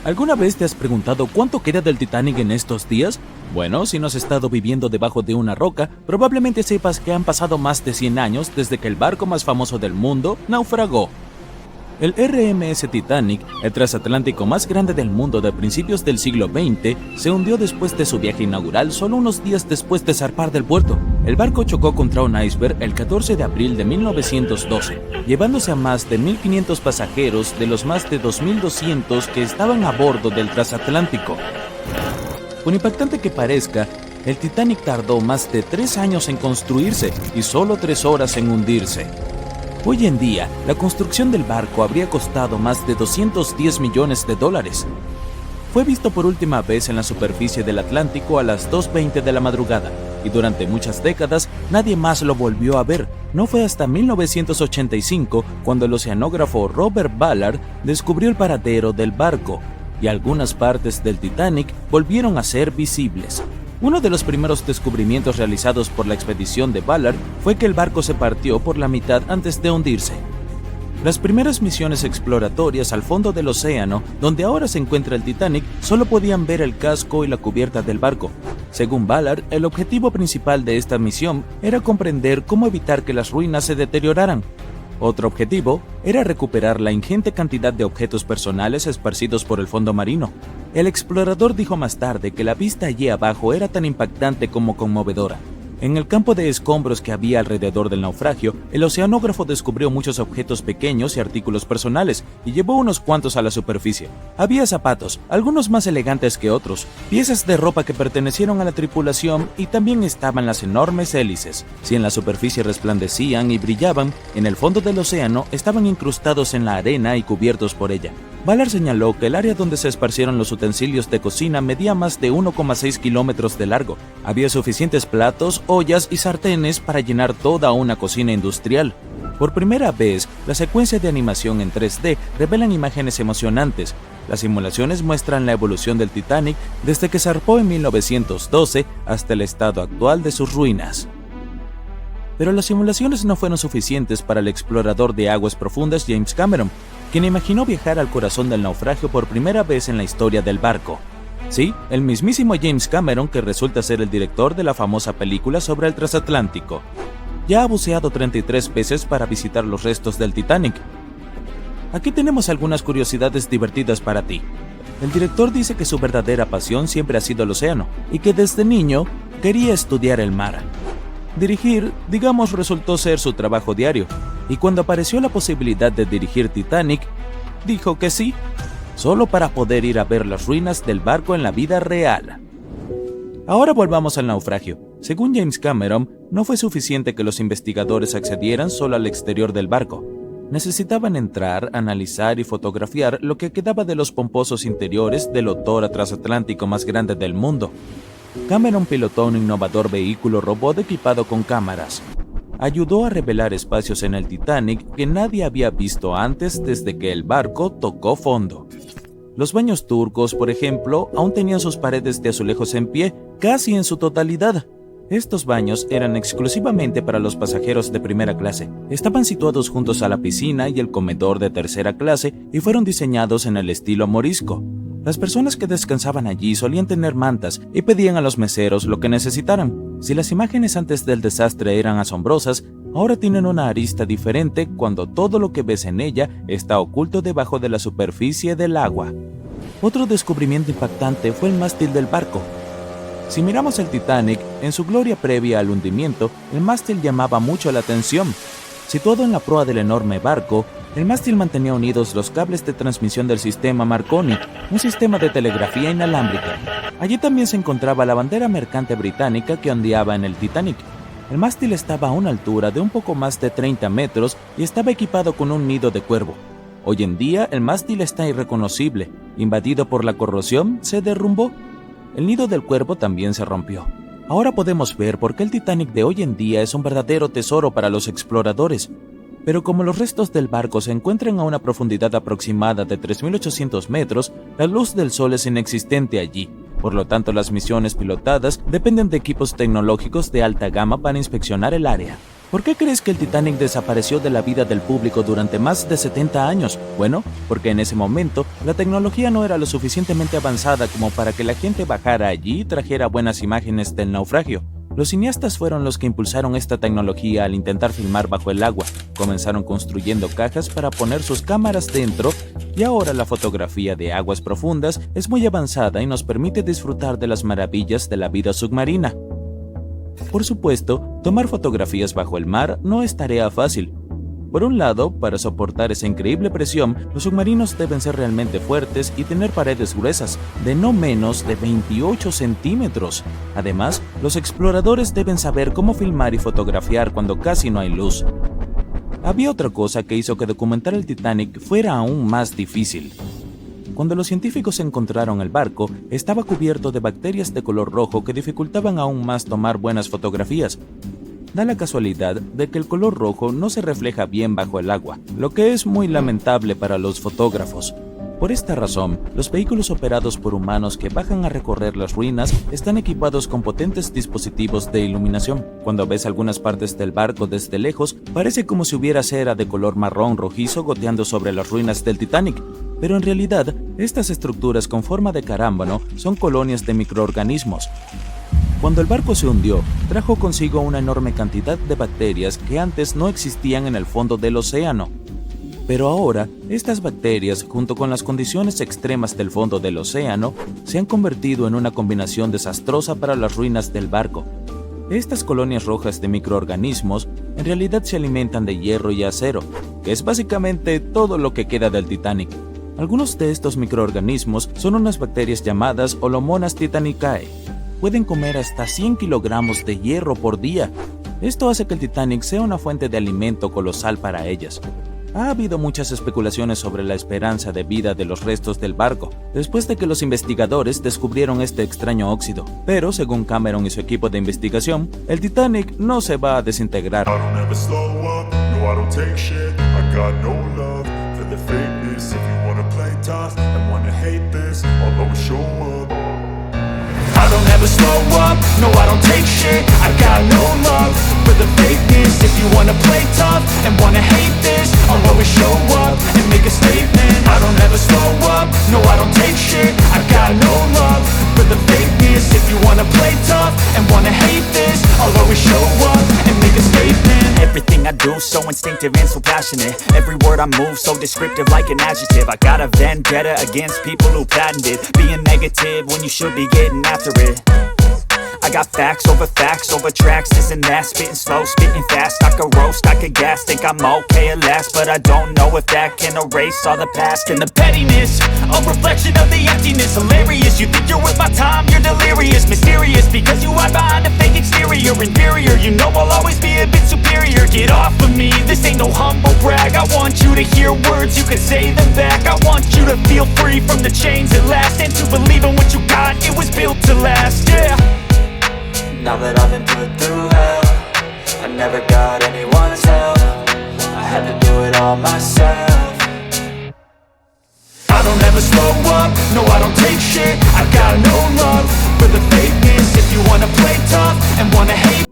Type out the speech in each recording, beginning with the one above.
¿Alguna vez te has preguntado cuánto queda del Titanic en estos días? Bueno, si no has estado viviendo debajo de una roca, probablemente sepas que han pasado más de 100 años desde que el barco más famoso del mundo naufragó. El RMS Titanic, el transatlántico más grande del mundo de principios del siglo XX, se hundió después de su viaje inaugural solo unos días después de zarpar del puerto. El barco chocó contra un iceberg el 14 de abril de 1912, llevándose a más de 1.500 pasajeros de los más de 2.200 que estaban a bordo del transatlántico. Por impactante que parezca, el Titanic tardó más de 3 años en construirse y solo 3 horas en hundirse. Hoy en día, la construcción del barco habría costado más de $210 millones. Fue visto por última vez en la superficie del Atlántico a las 2:20 de la madrugada, y durante muchas décadas nadie más lo volvió a ver. No fue hasta 1985 cuando el oceanógrafo Robert Ballard descubrió el paradero del barco, y algunas partes del Titanic volvieron a ser visibles. Uno de los primeros descubrimientos realizados por la expedición de Ballard fue que el barco se partió por la mitad antes de hundirse. Las primeras misiones exploratorias al fondo del océano, donde ahora se encuentra el Titanic, solo podían ver el casco y la cubierta del barco. Según Ballard, el objetivo principal de esta misión era comprender cómo evitar que las ruinas se deterioraran. Otro objetivo era recuperar la ingente cantidad de objetos personales esparcidos por el fondo marino. El explorador dijo más tarde que la vista allí abajo era tan impactante como conmovedora. En el campo de escombros que había alrededor del naufragio, el oceanógrafo descubrió muchos objetos pequeños y artículos personales, y llevó unos cuantos a la superficie. Había zapatos, algunos más elegantes que otros, piezas de ropa que pertenecieron a la tripulación, y también estaban las enormes hélices. Si en la superficie resplandecían y brillaban, en el fondo del océano estaban incrustados en la arena y cubiertos por ella. Ballard señaló que el área donde se esparcieron los utensilios de cocina medía más de 1,6 kilómetros de largo. Había suficientes platos, ollas y sartenes para llenar toda una cocina industrial. Por primera vez, la secuencia de animación en 3D revelan imágenes emocionantes. Las simulaciones muestran la evolución del Titanic desde que zarpó en 1912 hasta el estado actual de sus ruinas. Pero las simulaciones no fueron suficientes para el explorador de aguas profundas James Cameron, quien imaginó viajar al corazón del naufragio por primera vez en la historia del barco. Sí, el mismísimo James Cameron, que resulta ser el director de la famosa película sobre el transatlántico. Ya ha buceado 33 veces para visitar los restos del Titanic. Aquí tenemos algunas curiosidades divertidas para ti. El director dice que su verdadera pasión siempre ha sido el océano, y que desde niño quería estudiar el mar. Dirigir, digamos, resultó ser su trabajo diario, y cuando apareció la posibilidad de dirigir Titanic, dijo que sí, solo para poder ir a ver las ruinas del barco en la vida real. Ahora volvamos al naufragio. Según James Cameron, no fue suficiente que los investigadores accedieran solo al exterior del barco. Necesitaban entrar, analizar y fotografiar lo que quedaba de los pomposos interiores del otrora transatlántico más grande del mundo. Cameron pilotó un innovador vehículo robot equipado con cámaras. Ayudó a revelar espacios en el Titanic que nadie había visto antes desde que el barco tocó fondo. Los baños turcos, por ejemplo, aún tenían sus paredes de azulejos en pie, casi en su totalidad. Estos baños eran exclusivamente para los pasajeros de primera clase. Estaban situados juntos a la piscina y el comedor de tercera clase y fueron diseñados en el estilo morisco. Las personas que descansaban allí solían tener mantas y pedían a los meseros lo que necesitaran. Si las imágenes antes del desastre eran asombrosas, ahora tienen una arista diferente cuando todo lo que ves en ella está oculto debajo de la superficie del agua. Otro descubrimiento impactante fue el mástil del barco. Si miramos el Titanic, en su gloria previa al hundimiento, el mástil llamaba mucho la atención. Situado en la proa del enorme barco, el mástil mantenía unidos los cables de transmisión del sistema Marconi, un sistema de telegrafía inalámbrica. Allí también se encontraba la bandera mercante británica que ondeaba en el Titanic. El mástil estaba a una altura de un poco más de 30 metros y estaba equipado con un nido de cuervo. Hoy en día, el mástil está irreconocible. Invadido por la corrosión, se derrumbó. El nido del cuervo también se rompió. Ahora podemos ver por qué el Titanic de hoy en día es un verdadero tesoro para los exploradores. Pero como los restos del barco se encuentran a una profundidad aproximada de 3.800 metros, la luz del sol es inexistente allí. Por lo tanto, las misiones pilotadas dependen de equipos tecnológicos de alta gama para inspeccionar el área. ¿Por qué crees que el Titanic desapareció de la vida del público durante más de 70 años? Bueno, porque en ese momento la tecnología no era lo suficientemente avanzada como para que la gente bajara allí y trajera buenas imágenes del naufragio. Los cineastas fueron los que impulsaron esta tecnología al intentar filmar bajo el agua. Comenzaron construyendo cajas para poner sus cámaras dentro y ahora la fotografía de aguas profundas es muy avanzada y nos permite disfrutar de las maravillas de la vida submarina. Por supuesto, tomar fotografías bajo el mar no es tarea fácil. Por un lado, para soportar esa increíble presión, los submarinos deben ser realmente fuertes y tener paredes gruesas, de no menos de 28 centímetros. Además, los exploradores deben saber cómo filmar y fotografiar cuando casi no hay luz. Había otra cosa que hizo que documentar el Titanic fuera aún más difícil. Cuando los científicos encontraron el barco, estaba cubierto de bacterias de color rojo que dificultaban aún más tomar buenas fotografías. Da la casualidad de que el color rojo no se refleja bien bajo el agua, lo que es muy lamentable para los fotógrafos. Por esta razón, los vehículos operados por humanos que bajan a recorrer las ruinas están equipados con potentes dispositivos de iluminación. Cuando ves algunas partes del barco desde lejos, parece como si hubiera cera de color marrón rojizo goteando sobre las ruinas del Titanic. Pero en realidad, estas estructuras con forma de carámbano son colonias de microorganismos. Cuando el barco se hundió, trajo consigo una enorme cantidad de bacterias que antes no existían en el fondo del océano. Pero ahora, estas bacterias, junto con las condiciones extremas del fondo del océano, se han convertido en una combinación desastrosa para las ruinas del barco. Estas colonias rojas de microorganismos en realidad se alimentan de hierro y acero, que es básicamente todo lo que queda del Titanic. Algunos de estos microorganismos son unas bacterias llamadas Holomonas titanicae. Pueden comer hasta 100 kilogramos de hierro por día. Esto hace que el Titanic sea una fuente de alimento colosal para ellas. Ha habido muchas especulaciones sobre la esperanza de vida de los restos del barco, después de que los investigadores descubrieron este extraño óxido. Pero, según Cameron y su equipo de investigación, el Titanic no se va a desintegrar. I don't ever slow up, no I don't take shit. I got no love for the fakeness. If you wanna play tough and wanna hate this, I'll always show up and make a statement. I don't ever slow up, no I don't take shit. I got no love for the fakeness. If you wanna play tough and wanna hate this, I'll always show up and make a statement. Everything I do so instinctive and so passionate. Every word I move so descriptive like an adjective. I got a vendetta against people who patented being negative when you should be getting after it. I got facts over tracks, this and that. Spitting slow, spitting fast. I could roast, I could gas. Think I'm okay at last, but I don't know if that can erase all the past. And the pettiness, a reflection of the emptiness. Hilarious, you think you're worth my time, you're delirious. Mysterious, because you hide behind a fake exterior. Inferior, you know I'll always be a bit superior. Get off of me, this ain't no humble brag. I want you to hear words, you can say them back. I want you to feel free from the chains at last, and to believe in what you got, it was built to last, yeah. Now that I've been put through hell, I never got anyone's help. I had to do it all myself. I don't ever slow up, no I don't take shit. I got no love for the fakeness. If you wanna play tough and wanna hate.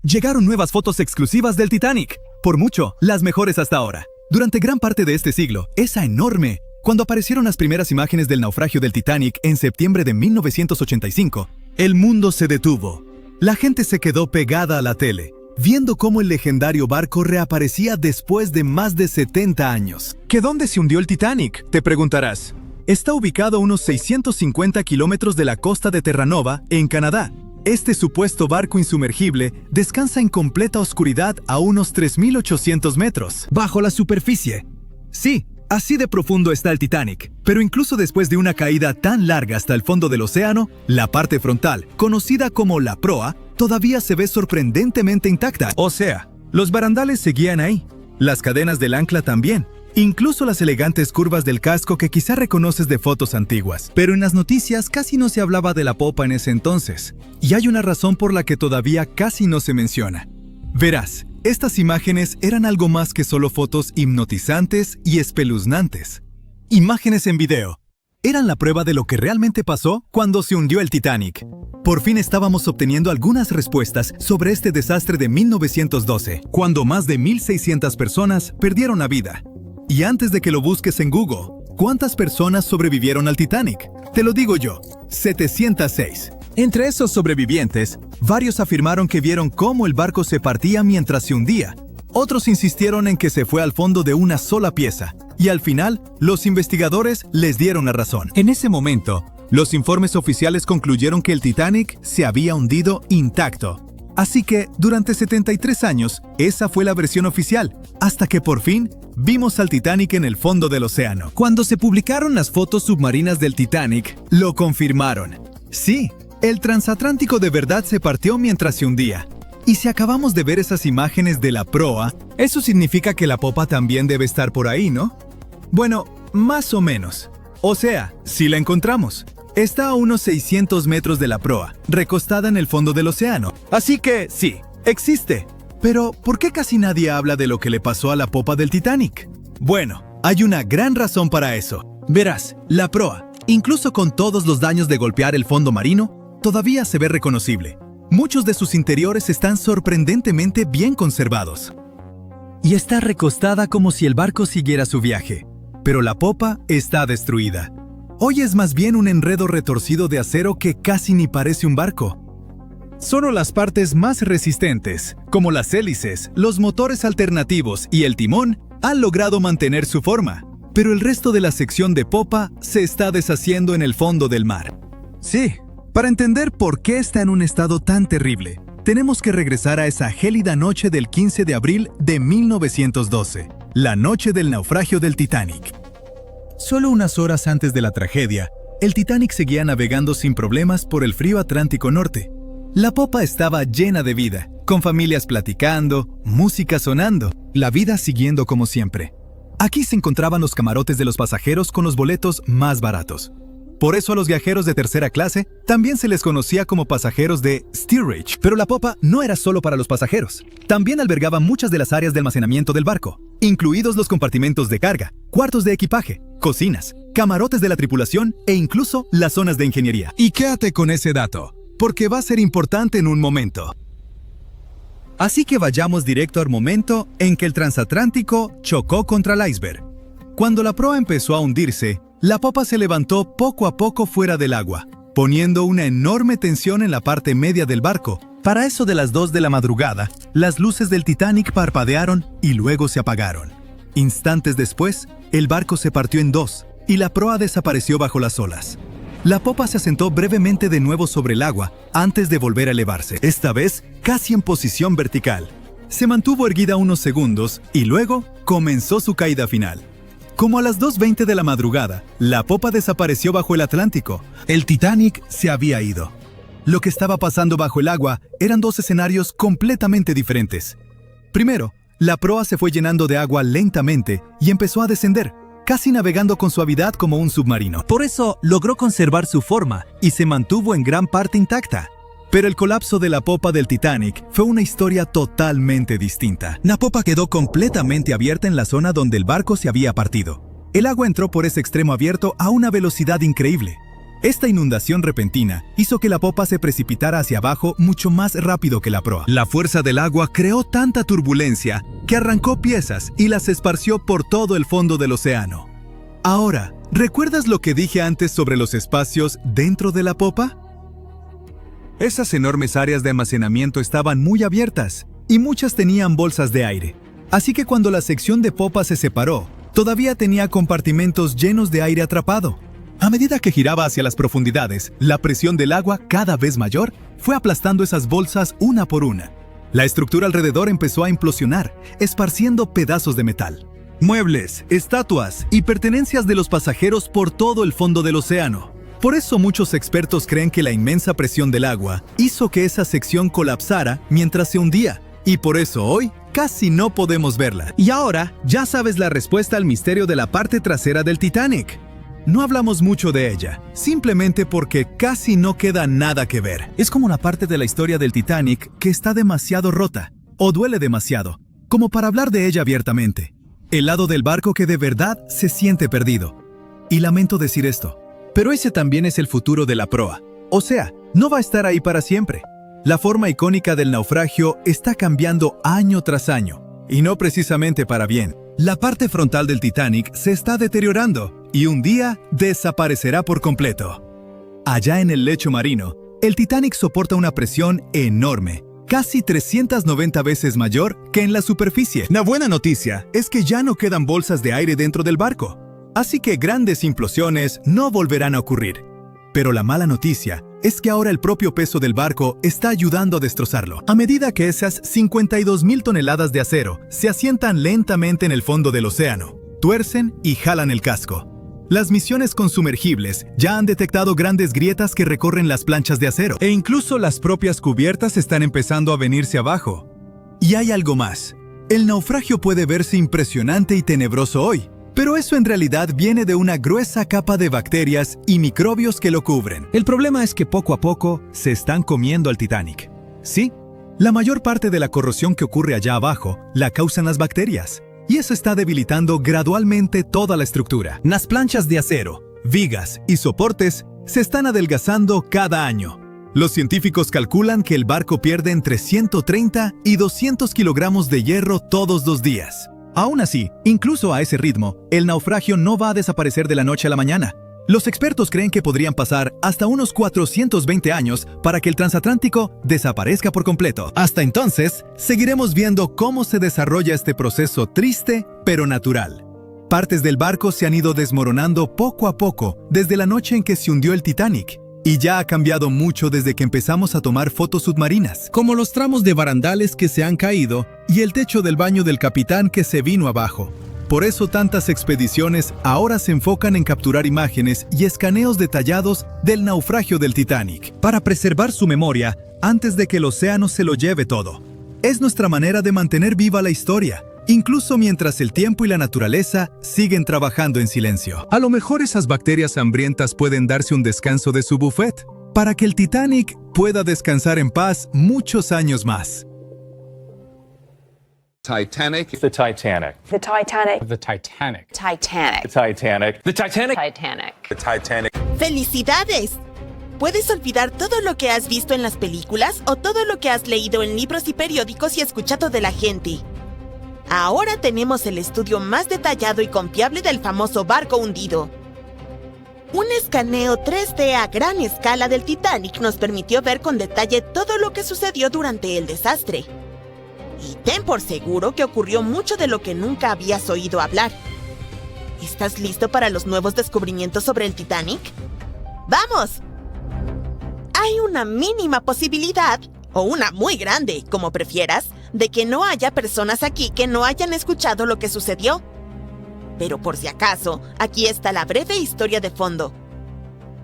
Llegaron nuevas fotos exclusivas del Titanic, por mucho, las mejores hasta ahora. Durante gran parte de este siglo, esa enorme, cuando aparecieron las primeras imágenes del naufragio del Titanic en septiembre de 1985, el mundo se detuvo. La gente se quedó pegada a la tele, viendo cómo el legendario barco reaparecía después de más de 70 años. ¿Que dónde se hundió el Titanic?, te preguntarás. Está ubicado a unos 650 kilómetros de la costa de Terranova, en Canadá. Este supuesto barco insumergible descansa en completa oscuridad a unos 3.800 metros, bajo la superficie. Sí, así de profundo está el Titanic, pero incluso después de una caída tan larga hasta el fondo del océano, la parte frontal, conocida como la proa, todavía se ve sorprendentemente intacta. O sea, los barandales seguían ahí, las cadenas del ancla también, incluso las elegantes curvas del casco que quizá reconoces de fotos antiguas. Pero en las noticias casi no se hablaba de la popa en ese entonces, y hay una razón por la que todavía casi no se menciona. Verás, estas imágenes eran algo más que solo fotos hipnotizantes y espeluznantes. Imágenes en video. eran la prueba de lo que realmente pasó cuando se hundió el Titanic. Por fin estábamos obteniendo algunas respuestas sobre este desastre de 1912, cuando más de 1,600 personas perdieron la vida. Y antes de que lo busques en Google, ¿cuántas personas sobrevivieron al Titanic? Te lo digo yo, 706. Entre esos sobrevivientes, varios afirmaron que vieron cómo el barco se partía mientras se hundía. Otros insistieron en que se fue al fondo de una sola pieza, y al final, los investigadores les dieron la razón. En ese momento, los informes oficiales concluyeron que el Titanic se había hundido intacto. Así que, durante 73 años, esa fue la versión oficial, hasta que por fin vimos al Titanic en el fondo del océano. Cuando se publicaron las fotos submarinas del Titanic, lo confirmaron. Sí, el transatlántico de verdad se partió mientras se hundía. Y si acabamos de ver esas imágenes de la proa, eso significa que la popa también debe estar por ahí, ¿no? Bueno, más o menos. O sea, si la encontramos. Está a unos 600 metros de la proa, recostada en el fondo del océano. Así que, sí, existe. Pero, ¿por qué casi nadie habla de lo que le pasó a la popa del Titanic? Bueno, hay una gran razón para eso. Verás, la proa, incluso con todos los daños de golpear el fondo marino, todavía se ve reconocible. Muchos de sus interiores están sorprendentemente bien conservados. Y está recostada como si el barco siguiera su viaje. Pero la popa está destruida. Hoy es más bien un enredo retorcido de acero que casi ni parece un barco. Solo las partes más resistentes, como las hélices, los motores alternativos y el timón, han logrado mantener su forma. Pero el resto de la sección de popa se está deshaciendo en el fondo del mar. Sí, para entender por qué está en un estado tan terrible, tenemos que regresar a esa gélida noche del 15 de abril de 1912, la noche del naufragio del Titanic. Solo unas horas antes de la tragedia, el Titanic seguía navegando sin problemas por el frío Atlántico Norte. La popa estaba llena de vida, con familias platicando, música sonando, la vida siguiendo como siempre. Aquí se encontraban los camarotes de los pasajeros con los boletos más baratos. Por eso a los viajeros de tercera clase también se les conocía como pasajeros de steerage. Pero la popa no era solo para los pasajeros. También albergaba muchas de las áreas de almacenamiento del barco, incluidos los compartimentos de carga, cuartos de equipaje, cocinas, camarotes de la tripulación e incluso las zonas de ingeniería. Y quédate con ese dato, porque va a ser importante en un momento. Así que vayamos directo al momento en que el transatlántico chocó contra el iceberg. Cuando la proa empezó a hundirse, la popa se levantó poco a poco fuera del agua, poniendo una enorme tensión en la parte media del barco. Para eso de las 2 de la madrugada, las luces del Titanic parpadearon y luego se apagaron. Instantes después, el barco se partió en dos y la proa desapareció bajo las olas. La popa se asentó brevemente de nuevo sobre el agua antes de volver a elevarse, esta vez casi en posición vertical. Se mantuvo erguida unos segundos y luego comenzó su caída final. Como a las 2:20 de la madrugada, la popa desapareció bajo el Atlántico. El Titanic se había ido. Lo que estaba pasando bajo el agua eran dos escenarios completamente diferentes. Primero, la proa se fue llenando de agua lentamente y empezó a descender, casi navegando con suavidad como un submarino. Por eso logró conservar su forma y se mantuvo en gran parte intacta. Pero el colapso de la popa del Titanic fue una historia totalmente distinta. La popa quedó completamente abierta en la zona donde el barco se había partido. El agua entró por ese extremo abierto a una velocidad increíble. Esta inundación repentina hizo que la popa se precipitara hacia abajo mucho más rápido que la proa. La fuerza del agua creó tanta turbulencia que arrancó piezas y las esparció por todo el fondo del océano. Ahora, ¿recuerdas lo que dije antes sobre los espacios dentro de la popa? Esas enormes áreas de almacenamiento estaban muy abiertas y muchas tenían bolsas de aire. Así que cuando la sección de popa se separó, todavía tenía compartimentos llenos de aire atrapado. A medida que giraba hacia las profundidades, la presión del agua, cada vez mayor, fue aplastando esas bolsas una por una. La estructura alrededor empezó a implosionar, esparciendo pedazos de metal. Muebles, estatuas y pertenencias de los pasajeros por todo el fondo del océano. Por eso muchos expertos creen que la inmensa presión del agua hizo que esa sección colapsara mientras se hundía, y por eso hoy casi no podemos verla. Y ahora ya sabes la respuesta al misterio de la parte trasera del Titanic. No hablamos mucho de ella, simplemente porque casi no queda nada que ver. Es como la parte de la historia del Titanic que está demasiado rota, o duele demasiado, como para hablar de ella abiertamente. El lado del barco que de verdad se siente perdido. Y lamento decir esto, Pero ese también es el futuro de la proa. O sea, no va a estar ahí para siempre. La forma icónica del naufragio está cambiando año tras año, y no precisamente para bien. La parte frontal del Titanic se está deteriorando y un día desaparecerá por completo. Allá en el lecho marino, el Titanic soporta una presión enorme, casi 390 veces mayor que en la superficie. La buena noticia es que ya no quedan bolsas de aire dentro del barco, así que grandes implosiones no volverán a ocurrir. Pero la mala noticia es que ahora el propio peso del barco está ayudando a destrozarlo. A medida que esas 52,000 toneladas de acero se asientan lentamente en el fondo del océano, tuercen y jalan el casco. Las misiones con sumergibles ya han detectado grandes grietas que recorren las planchas de acero, e incluso las propias cubiertas están empezando a venirse abajo. Y hay algo más. El naufragio puede verse impresionante y tenebroso hoy, pero eso en realidad viene de una gruesa capa de bacterias y microbios que lo cubren. El problema es que poco a poco se están comiendo al Titanic. Sí, la mayor parte de la corrosión que ocurre allá abajo la causan las bacterias, y eso está debilitando gradualmente toda la estructura. Las planchas de acero, vigas y soportes se están adelgazando cada año. Los científicos calculan que el barco pierde entre 130 y 200 kilogramos de hierro todos los días. Aún así, incluso a ese ritmo, el naufragio no va a desaparecer de la noche a la mañana. Los expertos creen que podrían pasar hasta unos 420 años para que el transatlántico desaparezca por completo. Hasta entonces, seguiremos viendo cómo se desarrolla este proceso triste, pero natural. Partes del barco se han ido desmoronando poco a poco desde la noche en que se hundió el Titanic, y ya ha cambiado mucho desde que empezamos a tomar fotos submarinas, como los tramos de barandales que se han caído y el techo del baño del capitán que se vino abajo. Por eso tantas expediciones ahora se enfocan en capturar imágenes y escaneos detallados del naufragio del Titanic, para preservar su memoria antes de que el océano se lo lleve todo. Es nuestra manera de mantener viva la historia, incluso mientras el tiempo y la naturaleza siguen trabajando en silencio. A lo mejor esas bacterias hambrientas pueden darse un descanso de su buffet, para que el Titanic pueda descansar en paz muchos años más. Titanic. The Titanic. The Titanic. The Titanic. Titanic. The Titanic. The Titanic. Titanic. The Titanic. ¡Felicidades! Puedes olvidar todo lo que has visto en las películas o todo lo que has leído en libros y periódicos y escuchado de la gente. Ahora tenemos el estudio más detallado y confiable del famoso barco hundido. Un escaneo 3D a gran escala del Titanic nos permitió ver con detalle todo lo que sucedió durante el desastre. Y ten por seguro que ocurrió mucho de lo que nunca habías oído hablar. ¿Estás listo para los nuevos descubrimientos sobre el Titanic? ¡Vamos! Hay una mínima posibilidad, o una muy grande, como prefieras, de que no haya personas aquí que no hayan escuchado lo que sucedió. Pero por si acaso, aquí está la breve historia de fondo.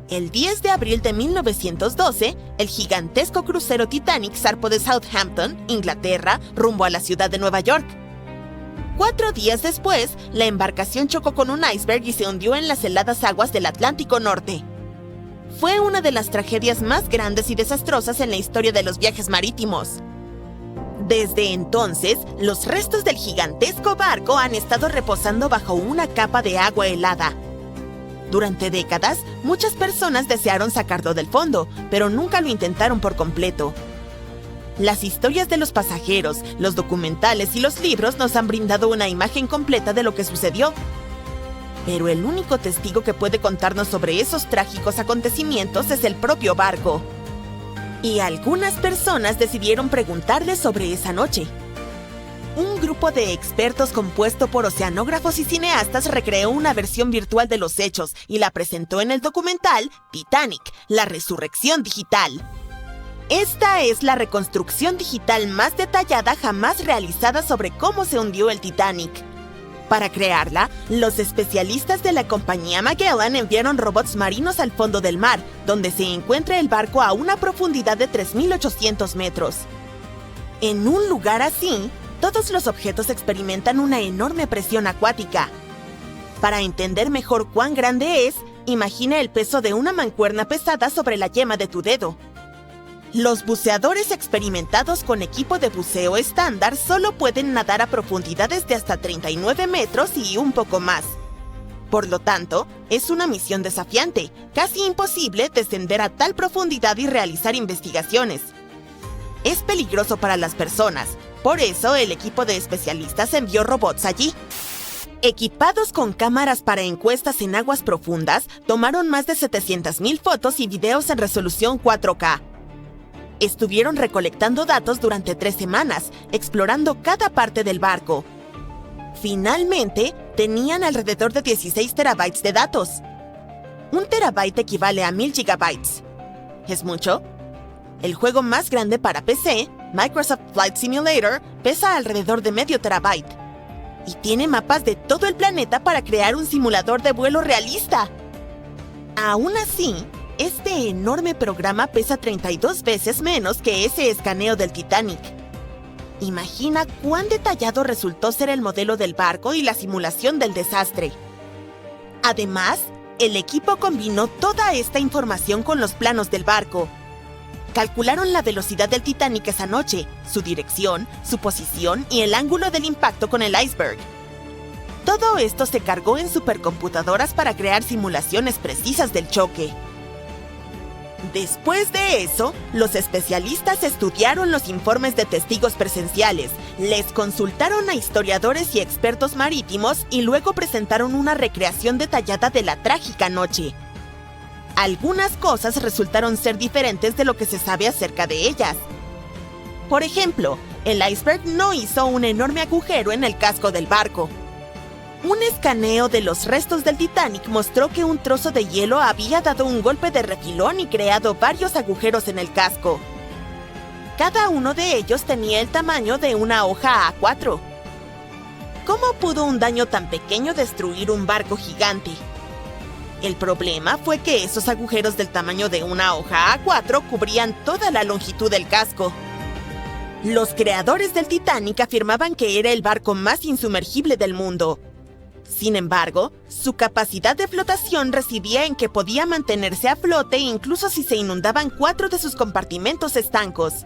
El 10 de abril de 1912, el gigantesco crucero Titanic zarpó de Southampton, Inglaterra, rumbo a la ciudad de Nueva York. 4 días después, la embarcación chocó con un iceberg y se hundió en las heladas aguas del Atlántico Norte. Fue una de las tragedias más grandes y desastrosas en la historia de los viajes marítimos. Desde entonces, los restos del gigantesco barco han estado reposando bajo una capa de agua helada. Durante décadas, muchas personas desearon sacarlo del fondo, pero nunca lo intentaron por completo. Las historias de los pasajeros, los documentales y los libros nos han brindado una imagen completa de lo que sucedió. Pero el único testigo que puede contarnos sobre esos trágicos acontecimientos es el propio barco. Y algunas personas decidieron preguntarle sobre esa noche. Un grupo de expertos compuesto por oceanógrafos y cineastas recreó una versión virtual de los hechos y la presentó en el documental Titanic, la resurrección digital. Esta es la reconstrucción digital más detallada jamás realizada sobre cómo se hundió el Titanic. Para crearla, los especialistas de la compañía Magellan enviaron robots marinos al fondo del mar, donde se encuentra el barco a una profundidad de 3.800 metros. En un lugar así, todos los objetos experimentan una enorme presión acuática. Para entender mejor cuán grande es, imagina el peso de una mancuerna pesada sobre la yema de tu dedo. Los buceadores experimentados con equipo de buceo estándar solo pueden nadar a profundidades de hasta 39 metros y un poco más. Por lo tanto, es una misión desafiante, casi imposible descender a tal profundidad y realizar investigaciones. Es peligroso para las personas, por eso el equipo de especialistas envió robots allí. Equipados con cámaras para encuestas en aguas profundas, tomaron más de 700,000 fotos y videos en resolución 4K. Estuvieron recolectando datos durante 3 semanas, explorando cada parte del barco. Finalmente, tenían alrededor de 16 terabytes de datos. 1 terabyte equivale a 1000 gigabytes. ¿Es mucho? El juego más grande para PC, Microsoft Flight Simulator, pesa alrededor de medio terabyte. Y tiene mapas de todo el planeta para crear un simulador de vuelo realista. Aún así, este enorme programa pesa 32 veces menos que ese escaneo del Titanic. Imagina cuán detallado resultó ser el modelo del barco y la simulación del desastre. Además, el equipo combinó toda esta información con los planos del barco. Calcularon la velocidad del Titanic esa noche, su dirección, su posición y el ángulo del impacto con el iceberg. Todo esto se cargó en supercomputadoras para crear simulaciones precisas del choque. Después de eso, los especialistas estudiaron los informes de testigos presenciales, les consultaron a historiadores y expertos marítimos y luego presentaron una recreación detallada de la trágica noche. Algunas cosas resultaron ser diferentes de lo que se sabe acerca de ellas. Por ejemplo, el iceberg no hizo un enorme agujero en el casco del barco. Un escaneo de los restos del Titanic mostró que un trozo de hielo había dado un golpe de refilón y creado varios agujeros en el casco. Cada uno de ellos tenía el tamaño de una hoja A4. ¿Cómo pudo un daño tan pequeño destruir un barco gigante? El problema fue que esos agujeros del tamaño de una hoja A4 cubrían toda la longitud del casco. Los creadores del Titanic afirmaban que era el barco más insumergible del mundo. Sin embargo, su capacidad de flotación residía en que podía mantenerse a flote incluso si se inundaban 4 de sus compartimentos estancos.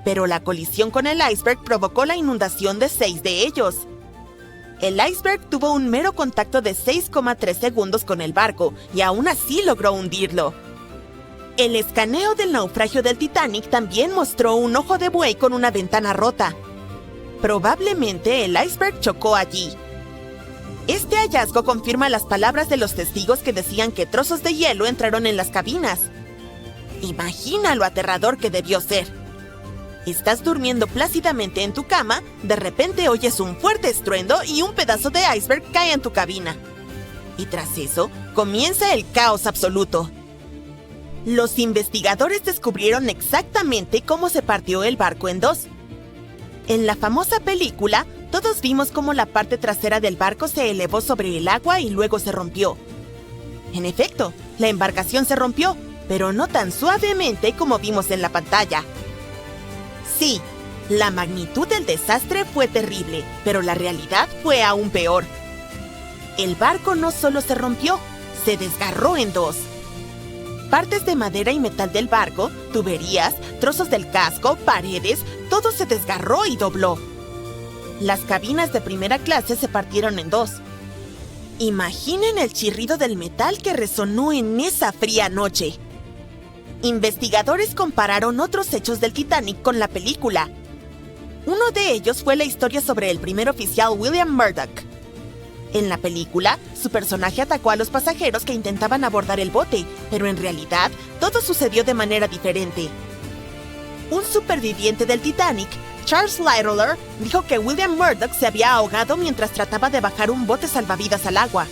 Pero la colisión con el iceberg provocó la inundación de 6 de ellos. El iceberg tuvo un mero contacto de 6,3 segundos con el barco y aún así logró hundirlo. El escaneo del naufragio del Titanic también mostró un ojo de buey con una ventana rota. Probablemente el iceberg chocó allí. Este hallazgo confirma las palabras de los testigos que decían que trozos de hielo entraron en las cabinas. Imagina lo aterrador que debió ser. Estás durmiendo plácidamente en tu cama, de repente oyes un fuerte estruendo y un pedazo de iceberg cae en tu cabina. Y tras eso, comienza el caos absoluto. Los investigadores descubrieron exactamente cómo se partió el barco en dos. En la famosa película, todos vimos cómo la parte trasera del barco se elevó sobre el agua y luego se rompió. En efecto, la embarcación se rompió, pero no tan suavemente como vimos en la pantalla. Sí, la magnitud del desastre fue terrible, pero la realidad fue aún peor. El barco no solo se rompió, se desgarró en dos. Partes de madera y metal del barco, tuberías, trozos del casco, paredes, todo se desgarró y dobló. Las cabinas de primera clase se partieron en dos. Imaginen el chirrido del metal que resonó en esa fría noche. Investigadores compararon otros hechos del Titanic con la película. Uno de ellos fue la historia sobre el primer oficial William Murdoch. En la película, su personaje atacó a los pasajeros que intentaban abordar el bote, pero en realidad, todo sucedió de manera diferente. Un superviviente del Titanic, Charles Littler, dijo que William Murdoch se había ahogado mientras trataba de bajar un bote salvavidas al agua.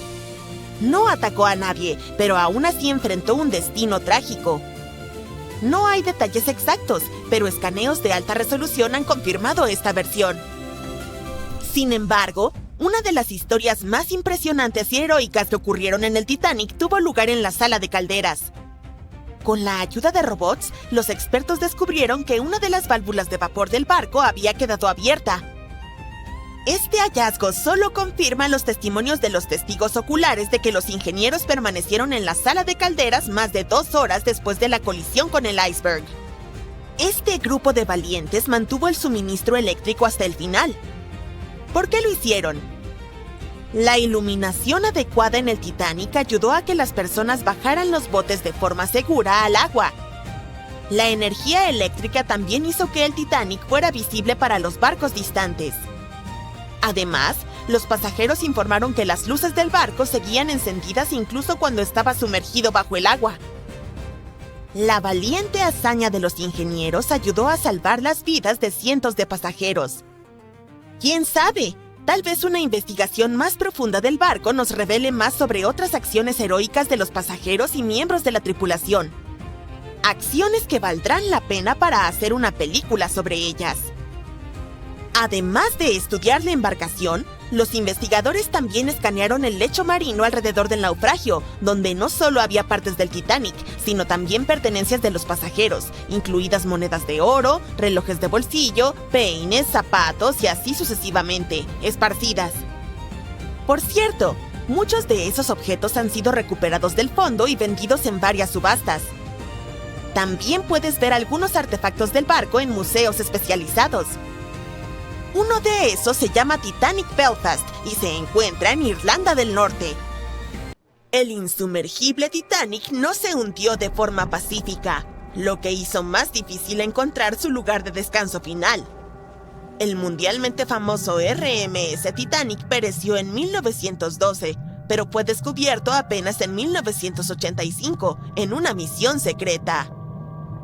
No atacó a nadie, pero aún así enfrentó un destino trágico. No hay detalles exactos, pero escaneos de alta resolución han confirmado esta versión. Sin embargo, una de las historias más impresionantes y heroicas que ocurrieron en el Titanic tuvo lugar en la sala de calderas. Con la ayuda de robots, los expertos descubrieron que una de las válvulas de vapor del barco había quedado abierta. Este hallazgo solo confirma los testimonios de los testigos oculares de que los ingenieros permanecieron en la sala de calderas más de 2 horas después de la colisión con el iceberg. Este grupo de valientes mantuvo el suministro eléctrico hasta el final. ¿Por qué lo hicieron? La iluminación adecuada en el Titanic ayudó a que las personas bajaran los botes de forma segura al agua. La energía eléctrica también hizo que el Titanic fuera visible para los barcos distantes. Además, los pasajeros informaron que las luces del barco seguían encendidas incluso cuando estaba sumergido bajo el agua. La valiente hazaña de los ingenieros ayudó a salvar las vidas de cientos de pasajeros. ¿Quién sabe? Tal vez una investigación más profunda del barco nos revele más sobre otras acciones heroicas de los pasajeros y miembros de la tripulación. Acciones que valdrán la pena para hacer una película sobre ellas. Además de estudiar la embarcación, los investigadores también escanearon el lecho marino alrededor del naufragio, donde no solo había partes del Titanic, sino también pertenencias de los pasajeros, incluidas monedas de oro, relojes de bolsillo, peines, zapatos y así sucesivamente, esparcidas. Por cierto, muchos de esos objetos han sido recuperados del fondo y vendidos en varias subastas. También puedes ver algunos artefactos del barco en museos especializados. Uno de esos se llama Titanic Belfast y se encuentra en Irlanda del Norte. El insumergible Titanic no se hundió de forma pacífica, lo que hizo más difícil encontrar su lugar de descanso final. El mundialmente famoso RMS Titanic pereció en 1912, pero fue descubierto apenas en 1985 en una misión secreta.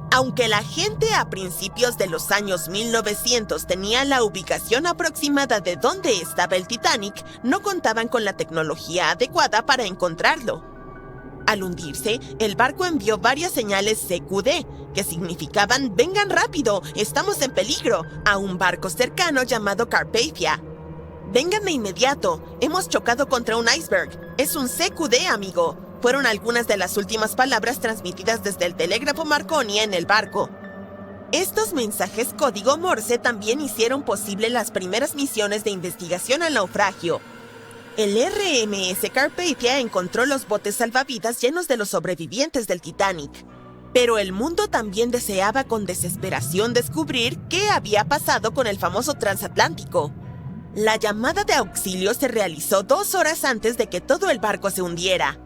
Aunque la gente a principios de los años 1900 tenía la ubicación aproximada de dónde estaba el Titanic, no contaban con la tecnología adecuada para encontrarlo. Al hundirse, el barco envió varias señales CQD, que significaban «vengan rápido, estamos en peligro», a un barco cercano llamado Carpathia. «Vengan de inmediato, hemos chocado contra un iceberg, es un CQD, amigo», fueron algunas de las últimas palabras transmitidas desde el telégrafo Marconi en el barco. Estos mensajes código Morse también hicieron posible las primeras misiones de investigación al naufragio. El RMS Carpathia encontró los botes salvavidas llenos de los sobrevivientes del Titanic. Pero el mundo también deseaba con desesperación descubrir qué había pasado con el famoso transatlántico. La llamada de auxilio se realizó 2 horas antes de que todo el barco se hundiera.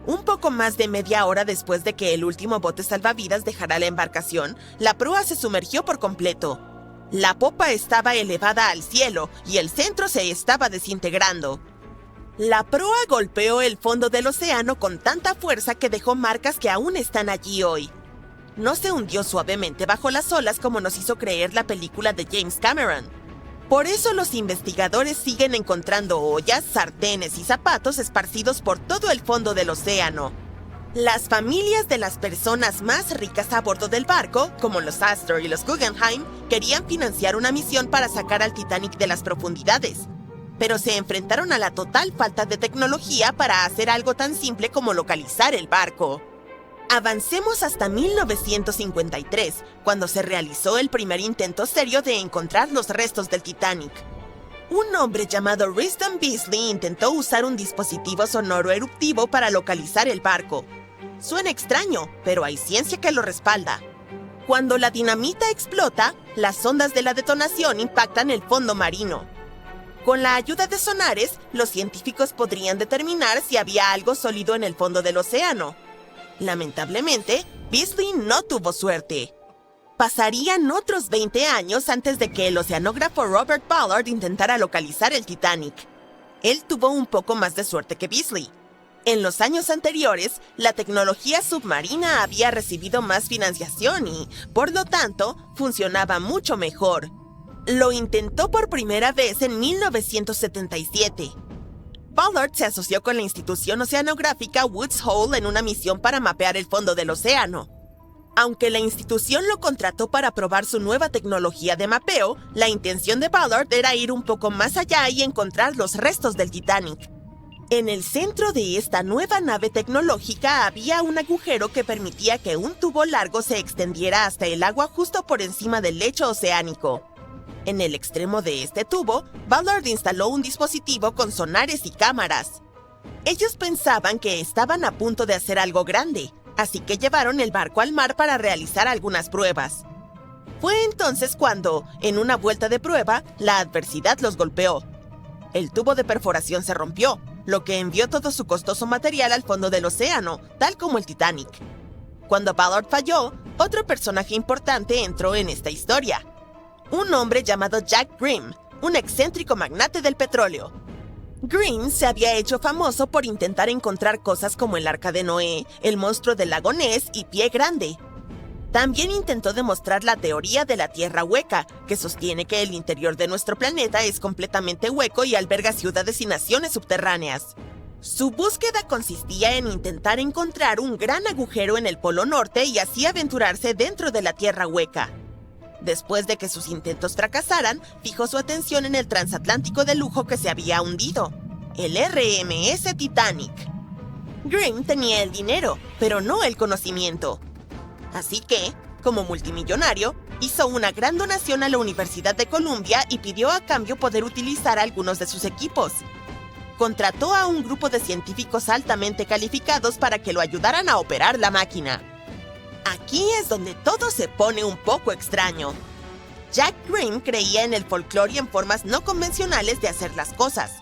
Un poco más de media hora después de que el último bote salvavidas dejara la embarcación, la proa se sumergió por completo. La popa estaba elevada al cielo y el centro se estaba desintegrando. La proa golpeó el fondo del océano con tanta fuerza que dejó marcas que aún están allí hoy. No se hundió suavemente bajo las olas como nos hizo creer la película de James Cameron. Por eso los investigadores siguen encontrando ollas, sartenes y zapatos esparcidos por todo el fondo del océano. Las familias de las personas más ricas a bordo del barco, como los Astor y los Guggenheim, querían financiar una misión para sacar al Titanic de las profundidades, pero se enfrentaron a la total falta de tecnología para hacer algo tan simple como localizar el barco. Avancemos hasta 1953, cuando se realizó el primer intento serio de encontrar los restos del Titanic. Un hombre llamado Risdon Beasley intentó usar un dispositivo sonoro eruptivo para localizar el barco. Suena extraño, pero hay ciencia que lo respalda. Cuando la dinamita explota, las ondas de la detonación impactan el fondo marino. Con la ayuda de sonares, los científicos podrían determinar si había algo sólido en el fondo del océano. Lamentablemente, Beasley no tuvo suerte. Pasarían otros 20 años antes de que el oceanógrafo Robert Ballard intentara localizar el Titanic. Él tuvo un poco más de suerte que Beasley. En los años anteriores, la tecnología submarina había recibido más financiación y, por lo tanto, funcionaba mucho mejor. Lo intentó por primera vez en 1977. Ballard se asoció con la institución oceanográfica Woods Hole en una misión para mapear el fondo del océano. Aunque la institución lo contrató para probar su nueva tecnología de mapeo, la intención de Ballard era ir un poco más allá y encontrar los restos del Titanic. En el centro de esta nueva nave tecnológica había un agujero que permitía que un tubo largo se extendiera hasta el agua justo por encima del lecho oceánico. En el extremo de este tubo, Ballard instaló un dispositivo con sonares y cámaras. Ellos pensaban que estaban a punto de hacer algo grande, así que llevaron el barco al mar para realizar algunas pruebas. Fue entonces cuando, en una vuelta de prueba, la adversidad los golpeó. El tubo de perforación se rompió, lo que envió todo su costoso material al fondo del océano, tal como el Titanic. Cuando Ballard falló, otro personaje importante entró en esta historia. Un hombre llamado Jack Grimm, un excéntrico magnate del petróleo. Grimm se había hecho famoso por intentar encontrar cosas como el Arca de Noé, el monstruo del lago Ness y Pie Grande. También intentó demostrar la teoría de la Tierra hueca, que sostiene que el interior de nuestro planeta es completamente hueco y alberga ciudades y naciones subterráneas. Su búsqueda consistía en intentar encontrar un gran agujero en el Polo Norte y así aventurarse dentro de la Tierra hueca. Después de que sus intentos fracasaran, fijó su atención en el transatlántico de lujo que se había hundido, el RMS Titanic. Grimm tenía el dinero, pero no el conocimiento. Así que, como multimillonario, hizo una gran donación a la Universidad de Columbia y pidió a cambio poder utilizar algunos de sus equipos. Contrató a un grupo de científicos altamente calificados para que lo ayudaran a operar la máquina. Aquí es donde todo se pone un poco extraño. Jack Grimm creía en el folclore y en formas no convencionales de hacer las cosas.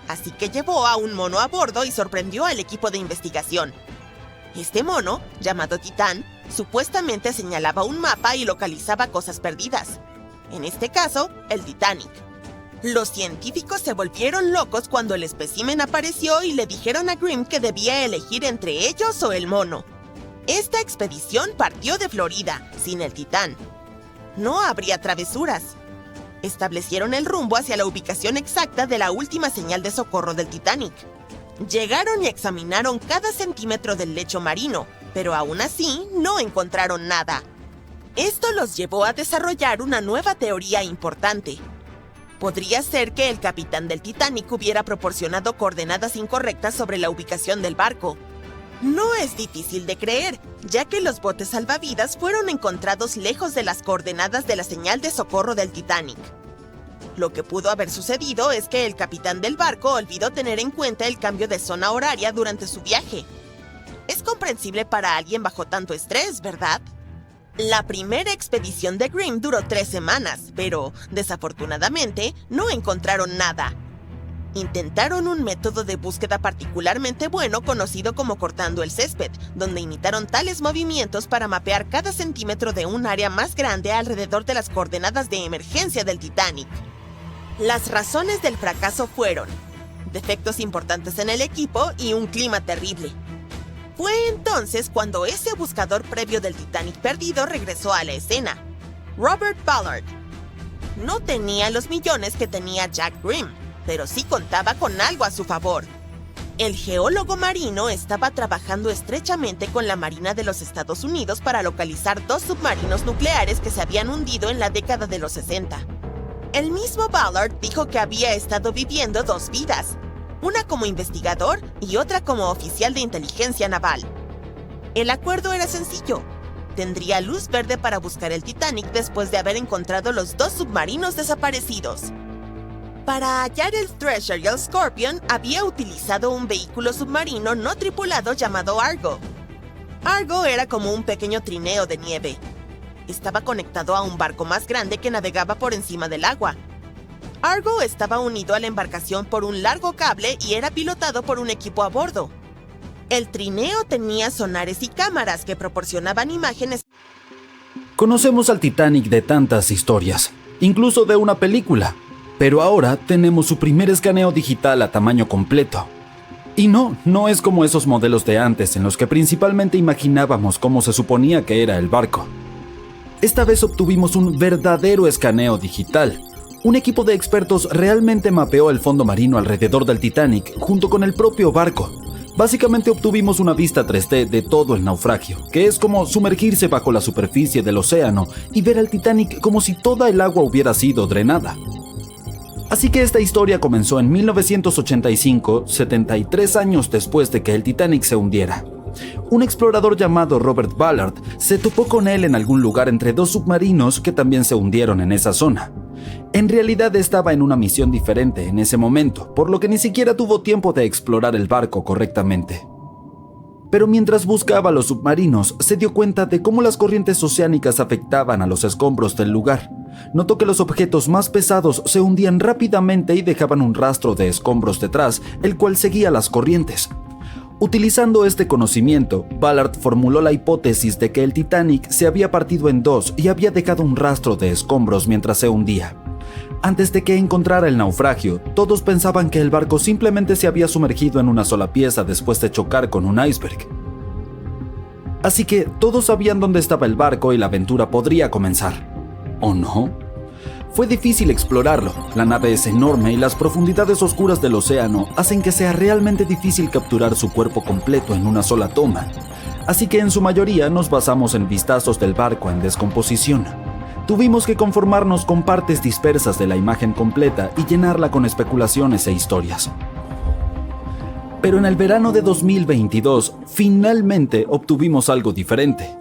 Así que llevó a un mono a bordo y sorprendió al equipo de investigación. Este mono, llamado Titán, supuestamente señalaba un mapa y localizaba cosas perdidas. En este caso, el Titanic. Los científicos se volvieron locos cuando el espécimen apareció y le dijeron a Grimm que debía elegir entre ellos o el mono. Esta expedición partió de Florida, sin el Titán. No habría travesuras. Establecieron el rumbo hacia la ubicación exacta de la última señal de socorro del Titanic. Llegaron y examinaron cada centímetro del lecho marino, pero aún así no encontraron nada. Esto los llevó a desarrollar una nueva teoría importante. Podría ser que el capitán del Titanic hubiera proporcionado coordenadas incorrectas sobre la ubicación del barco. No es difícil de creer, ya que los botes salvavidas fueron encontrados lejos de las coordenadas de la señal de socorro del Titanic. Lo que pudo haber sucedido es que el capitán del barco olvidó tener en cuenta el cambio de zona horaria durante su viaje. Es comprensible para alguien bajo tanto estrés, ¿verdad? La primera expedición de Grimm duró 3 semanas, pero, desafortunadamente, no encontraron nada. Intentaron un método de búsqueda particularmente bueno conocido como cortando el césped, donde imitaron tales movimientos para mapear cada centímetro de un área más grande alrededor de las coordenadas de emergencia del Titanic. Las razones del fracaso fueron defectos importantes en el equipo y un clima terrible. Fue entonces cuando ese buscador previo del Titanic perdido regresó a la escena, Robert Ballard. No tenía los millones que tenía Jack Grimm, pero sí contaba con algo a su favor. El geólogo marino estaba trabajando estrechamente con la Marina de los Estados Unidos para localizar 2 submarinos nucleares que se habían hundido en la década de los 60. El mismo Ballard dijo que había estado viviendo 2 vidas, una como investigador y otra como oficial de inteligencia naval. El acuerdo era sencillo. Tendría luz verde para buscar el Titanic después de haber encontrado los 2 submarinos desaparecidos. Para hallar el Treasure y el Scorpion, había utilizado un vehículo submarino no tripulado llamado Argo. Argo era como un pequeño trineo de nieve. Estaba conectado a un barco más grande que navegaba por encima del agua. Argo estaba unido a la embarcación por un largo cable y era pilotado por un equipo a bordo. El trineo tenía sonares y cámaras que proporcionaban imágenes. Conocemos al Titanic de tantas historias, incluso de una película, pero ahora tenemos su primer escaneo digital a tamaño completo. Y no es como esos modelos de antes en los que principalmente imaginábamos cómo se suponía que era el barco. Esta vez obtuvimos un verdadero escaneo digital. Un equipo de expertos realmente mapeó el fondo marino alrededor del Titanic junto con el propio barco. Básicamente obtuvimos una vista 3D de todo el naufragio, que es como sumergirse bajo la superficie del océano y ver al Titanic como si toda el agua hubiera sido drenada. Así que esta historia comenzó en 1985, 73 años después de que el Titanic se hundiera. Un explorador llamado Robert Ballard se topó con él en algún lugar entre 2 submarinos que también se hundieron en esa zona. En realidad estaba en una misión diferente en ese momento, por lo que ni siquiera tuvo tiempo de explorar el barco correctamente. Pero mientras buscaba los submarinos, se dio cuenta de cómo las corrientes oceánicas afectaban a los escombros del lugar. Notó que los objetos más pesados se hundían rápidamente y dejaban un rastro de escombros detrás, el cual seguía las corrientes. Utilizando este conocimiento, Ballard formuló la hipótesis de que el Titanic se había partido en dos y había dejado un rastro de escombros mientras se hundía. Antes de que encontrara el naufragio, todos pensaban que el barco simplemente se había sumergido en una sola pieza después de chocar con un iceberg. Así que todos sabían dónde estaba el barco y la aventura podría comenzar. ¿O no? Fue difícil explorarlo. La nave es enorme y las profundidades oscuras del océano hacen que sea realmente difícil capturar su cuerpo completo en una sola toma. Así que en su mayoría nos basamos en vistazos del barco en descomposición. Tuvimos que conformarnos con partes dispersas de la imagen completa y llenarla con especulaciones e historias. Pero en el verano de 2022, finalmente obtuvimos algo diferente.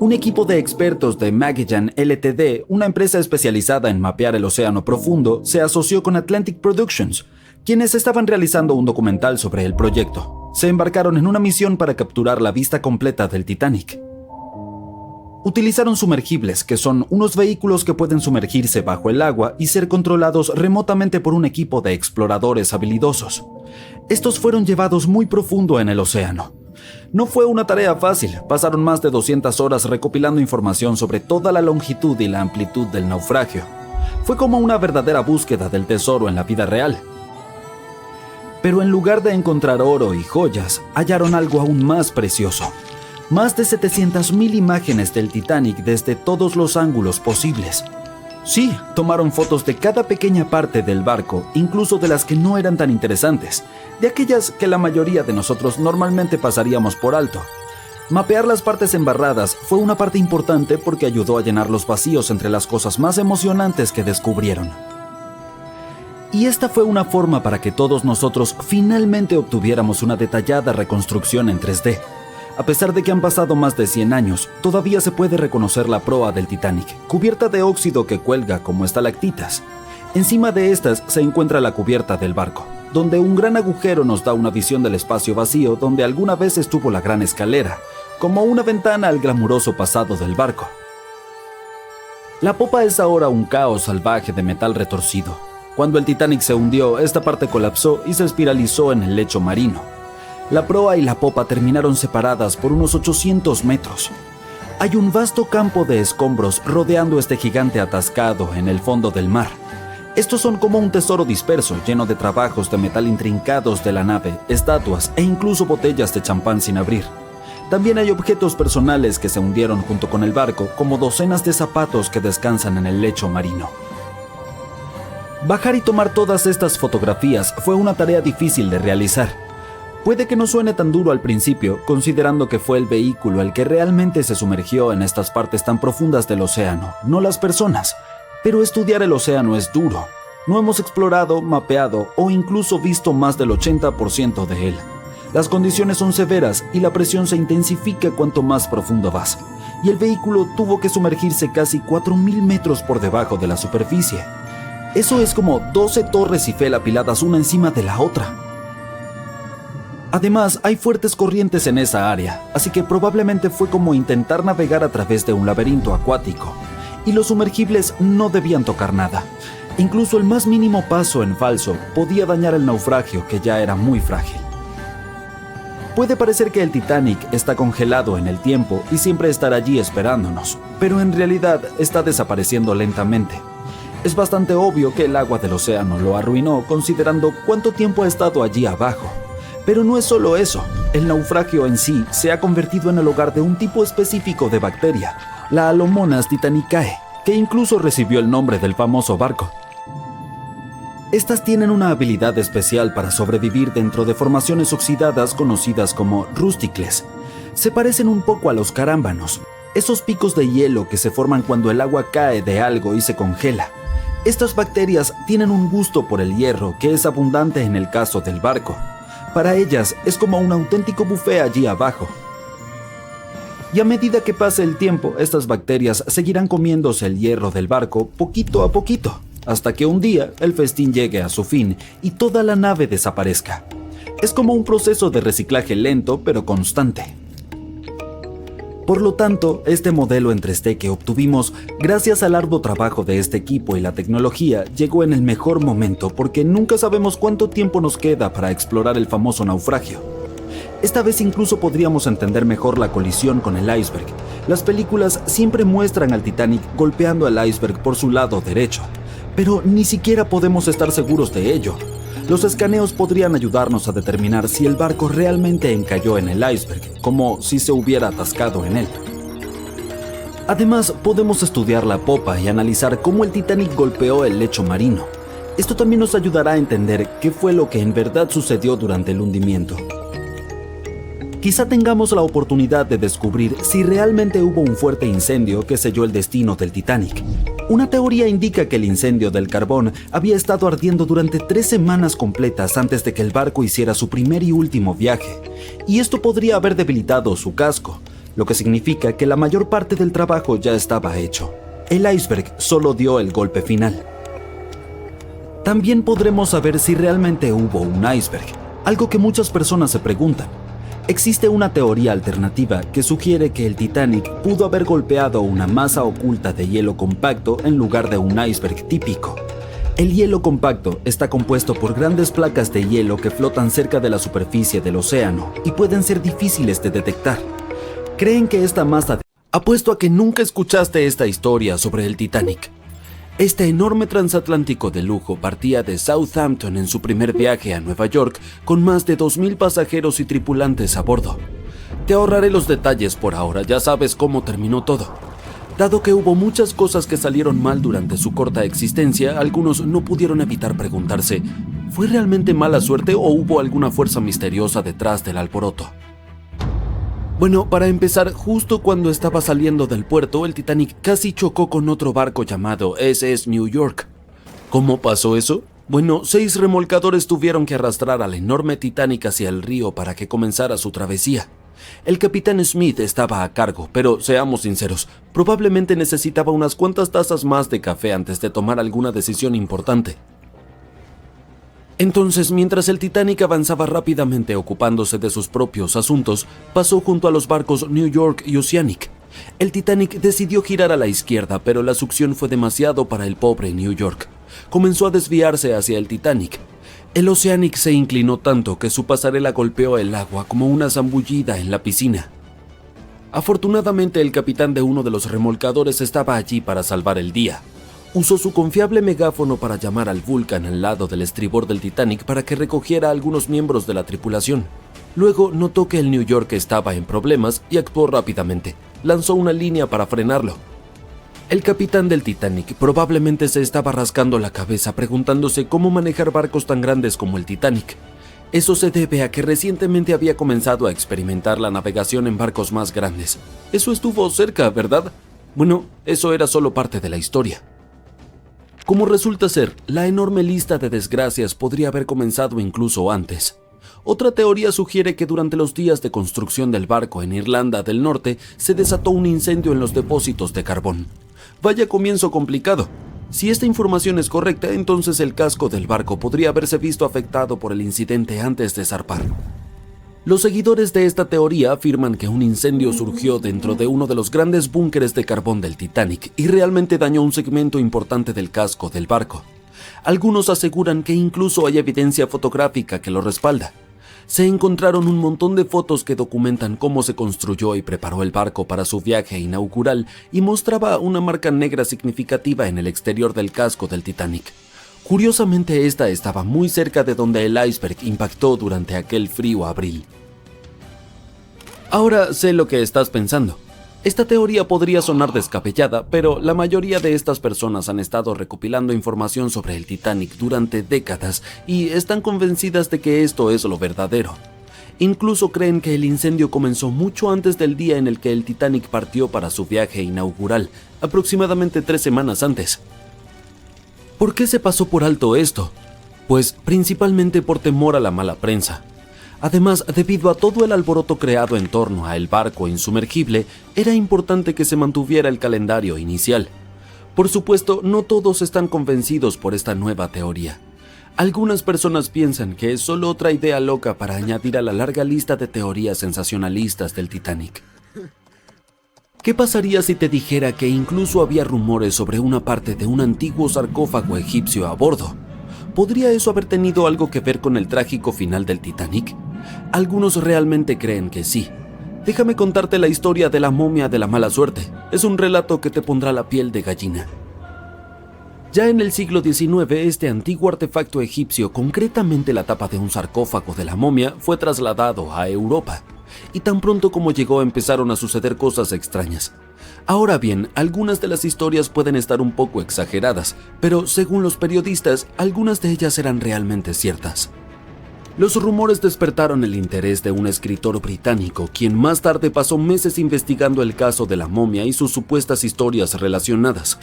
Un equipo de expertos de Magellan Ltd., una empresa especializada en mapear el océano profundo, se asoció con Atlantic Productions, quienes estaban realizando un documental sobre el proyecto. Se embarcaron en una misión para capturar la vista completa del Titanic. Utilizaron sumergibles, que son unos vehículos que pueden sumergirse bajo el agua y ser controlados remotamente por un equipo de exploradores habilidosos. Estos fueron llevados muy profundo en el océano. No fue una tarea fácil, pasaron más de 200 horas recopilando información sobre toda la longitud y la amplitud del naufragio. Fue como una verdadera búsqueda del tesoro en la vida real. Pero en lugar de encontrar oro y joyas, hallaron algo aún más precioso. Más de 700.000 imágenes del Titanic desde todos los ángulos posibles. Sí, tomaron fotos de cada pequeña parte del barco, incluso de las que no eran tan interesantes, de aquellas que la mayoría de nosotros normalmente pasaríamos por alto. Mapear las partes embarradas fue una parte importante porque ayudó a llenar los vacíos entre las cosas más emocionantes que descubrieron. Y esta fue una forma para que todos nosotros finalmente obtuviéramos una detallada reconstrucción en 3D. A pesar de que han pasado más de 100 años, todavía se puede reconocer la proa del Titanic, cubierta de óxido que cuelga como estalactitas. Encima de estas se encuentra la cubierta del barco, donde un gran agujero nos da una visión del espacio vacío donde alguna vez estuvo la gran escalera, como una ventana al glamuroso pasado del barco. La popa es ahora un caos salvaje de metal retorcido. Cuando el Titanic se hundió, esta parte colapsó y se espiralizó en el lecho marino. La proa y la popa terminaron separadas por unos 800 metros. Hay un vasto campo de escombros rodeando este gigante atascado en el fondo del mar. Estos son como un tesoro disperso, lleno de trabajos de metal intrincados de la nave, estatuas e incluso botellas de champán sin abrir. También hay objetos personales que se hundieron junto con el barco, como docenas de zapatos que descansan en el lecho marino. Bajar y tomar todas estas fotografías fue una tarea difícil de realizar. Puede que no suene tan duro al principio, considerando que fue el vehículo el que realmente se sumergió en estas partes tan profundas del océano, no las personas. Pero estudiar el océano es duro. No hemos explorado, mapeado o incluso visto más del 80% de él. Las condiciones son severas y la presión se intensifica cuanto más profundo vas. Y el vehículo tuvo que sumergirse casi 4.000 metros por debajo de la superficie. Eso es como 12 torres Eiffel apiladas una encima de la otra. Además, hay fuertes corrientes en esa área, así que probablemente fue como intentar navegar a través de un laberinto acuático. Y los sumergibles no debían tocar nada. Incluso el más mínimo paso en falso podía dañar el naufragio, que ya era muy frágil. Puede parecer que el Titanic está congelado en el tiempo y siempre estará allí esperándonos, pero en realidad está desapareciendo lentamente. Es bastante obvio que el agua del océano lo arruinó, considerando cuánto tiempo ha estado allí abajo. Pero no es solo eso, el naufragio en sí se ha convertido en el hogar de un tipo específico de bacteria, la Alomonas titanicae, que incluso recibió el nombre del famoso barco. Estas tienen una habilidad especial para sobrevivir dentro de formaciones oxidadas conocidas como rústicles. Se parecen un poco a los carámbanos, esos picos de hielo que se forman cuando el agua cae de algo y se congela. Estas bacterias tienen un gusto por el hierro que es abundante en el caso del barco. Para ellas es como un auténtico buffet allí abajo. Y a medida que pase el tiempo, estas bacterias seguirán comiéndose el hierro del barco poquito a poquito, hasta que un día el festín llegue a su fin y toda la nave desaparezca. Es como un proceso de reciclaje lento pero constante. Por lo tanto, este modelo en 3D que obtuvimos gracias al arduo trabajo de este equipo y la tecnología llegó en el mejor momento porque nunca sabemos cuánto tiempo nos queda para explorar el famoso naufragio. Esta vez incluso podríamos entender mejor la colisión con el iceberg. Las películas siempre muestran al Titanic golpeando al iceberg por su lado derecho, pero ni siquiera podemos estar seguros de ello. Los escaneos podrían ayudarnos a determinar si el barco realmente encalló en el iceberg, como si se hubiera atascado en él. Además, podemos estudiar la popa y analizar cómo el Titanic golpeó el lecho marino. Esto también nos ayudará a entender qué fue lo que en verdad sucedió durante el hundimiento. Quizá tengamos la oportunidad de descubrir si realmente hubo un fuerte incendio que selló el destino del Titanic. Una teoría indica que el incendio del carbón había estado ardiendo durante 3 semanas completas antes de que el barco hiciera su primer y último viaje, y esto podría haber debilitado su casco, lo que significa que la mayor parte del trabajo ya estaba hecho. El iceberg solo dio el golpe final. También podremos saber si realmente hubo un iceberg, algo que muchas personas se preguntan. Existe una teoría alternativa que sugiere que el Titanic pudo haber golpeado una masa oculta de hielo compacto en lugar de un iceberg típico. El hielo compacto está compuesto por grandes placas de hielo que flotan cerca de la superficie del océano y pueden ser difíciles de detectar. Creen que esta masa... Apuesto a que nunca escuchaste esta historia sobre el Titanic. Este enorme transatlántico de lujo partía de Southampton en su primer viaje a Nueva York con más de 2,000 pasajeros y tripulantes a bordo. Te ahorraré los detalles por ahora, ya sabes cómo terminó todo. Dado que hubo muchas cosas que salieron mal durante su corta existencia, algunos no pudieron evitar preguntarse, ¿fue realmente mala suerte o hubo alguna fuerza misteriosa detrás del alboroto? Bueno, para empezar, justo cuando estaba saliendo del puerto, el Titanic casi chocó con otro barco llamado SS New York. ¿Cómo pasó eso? Bueno, 6 remolcadores tuvieron que arrastrar al enorme Titanic hacia el río para que comenzara su travesía. El capitán Smith estaba a cargo, pero seamos sinceros, probablemente necesitaba unas cuantas tazas más de café antes de tomar alguna decisión importante. Entonces, mientras el Titanic avanzaba rápidamente ocupándose de sus propios asuntos, pasó junto a los barcos New York y Oceanic. El Titanic decidió girar a la izquierda, pero la succión fue demasiado para el pobre New York. Comenzó a desviarse hacia el Titanic. El Oceanic se inclinó tanto que su pasarela golpeó el agua como una zambullida en la piscina. Afortunadamente, el capitán de uno de los remolcadores estaba allí para salvar el día. Usó su confiable megáfono para llamar al Vulcan al lado del estribor del Titanic para que recogiera a algunos miembros de la tripulación. Luego notó que el New York estaba en problemas y actuó rápidamente. Lanzó una línea para frenarlo. El capitán del Titanic probablemente se estaba rascando la cabeza preguntándose cómo manejar barcos tan grandes como el Titanic. Eso se debe a que recientemente había comenzado a experimentar la navegación en barcos más grandes. Eso estuvo cerca, ¿verdad? Bueno, eso era solo parte de la historia. Como resulta ser, la enorme lista de desgracias podría haber comenzado incluso antes. Otra teoría sugiere que durante los días de construcción del barco en Irlanda del Norte se desató un incendio en los depósitos de carbón. Vaya comienzo complicado. Si esta información es correcta, entonces el casco del barco podría haberse visto afectado por el incidente antes de zarpar. Los seguidores de esta teoría afirman que un incendio surgió dentro de uno de los grandes búnkeres de carbón del Titanic y realmente dañó un segmento importante del casco del barco. Algunos aseguran que incluso hay evidencia fotográfica que lo respalda. Se encontraron un montón de fotos que documentan cómo se construyó y preparó el barco para su viaje inaugural y mostraba una marca negra significativa en el exterior del casco del Titanic. Curiosamente, esta estaba muy cerca de donde el iceberg impactó durante aquel frío abril. Ahora sé lo que estás pensando. Esta teoría podría sonar descabellada, pero la mayoría de estas personas han estado recopilando información sobre el Titanic durante décadas y están convencidas de que esto es lo verdadero. Incluso creen que el incendio comenzó mucho antes del día en el que el Titanic partió para su viaje inaugural, aproximadamente 3 semanas antes. ¿Por qué se pasó por alto esto? Pues principalmente por temor a la mala prensa. Además, debido a todo el alboroto creado en torno a el barco insumergible, era importante que se mantuviera el calendario inicial. Por supuesto, no todos están convencidos por esta nueva teoría. Algunas personas piensan que es solo otra idea loca para añadir a la larga lista de teorías sensacionalistas del Titanic. ¿Qué pasaría si te dijera que incluso había rumores sobre una parte de un antiguo sarcófago egipcio a bordo? ¿Podría eso haber tenido algo que ver con el trágico final del Titanic? Algunos realmente creen que sí. Déjame contarte la historia de la momia de la mala suerte. Es un relato que te pondrá la piel de gallina. Ya en el siglo XIX, este antiguo artefacto egipcio, concretamente la tapa de un sarcófago de la momia, fue trasladado a Europa. Y tan pronto como llegó empezaron a suceder cosas extrañas. Ahora bien, algunas de las historias pueden estar un poco exageradas, pero según los periodistas, algunas de ellas eran realmente ciertas. Los rumores despertaron el interés de un escritor británico, quien más tarde pasó meses investigando el caso de la momia y sus supuestas historias relacionadas.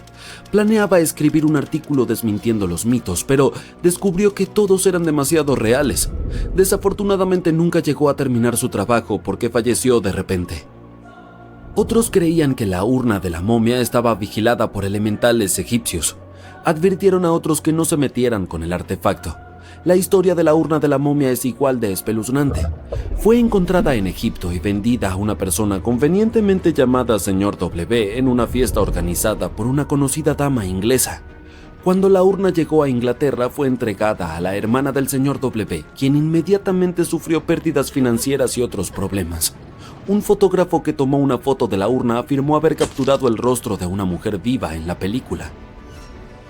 Planeaba escribir un artículo desmintiendo los mitos, pero descubrió que todos eran demasiado reales. Desafortunadamente nunca llegó a terminar su trabajo porque falleció de repente. Otros creían que la urna de la momia estaba vigilada por elementales egipcios. Advirtieron a otros que no se metieran con el artefacto. La historia de la urna de la momia es igual de espeluznante. Fue encontrada en Egipto y vendida a una persona convenientemente llamada Señor W en una fiesta organizada por una conocida dama inglesa. Cuando la urna llegó a Inglaterra, fue entregada a la hermana del Señor W, quien inmediatamente sufrió pérdidas financieras y otros problemas. Un fotógrafo que tomó una foto de la urna afirmó haber capturado el rostro de una mujer viva en la película.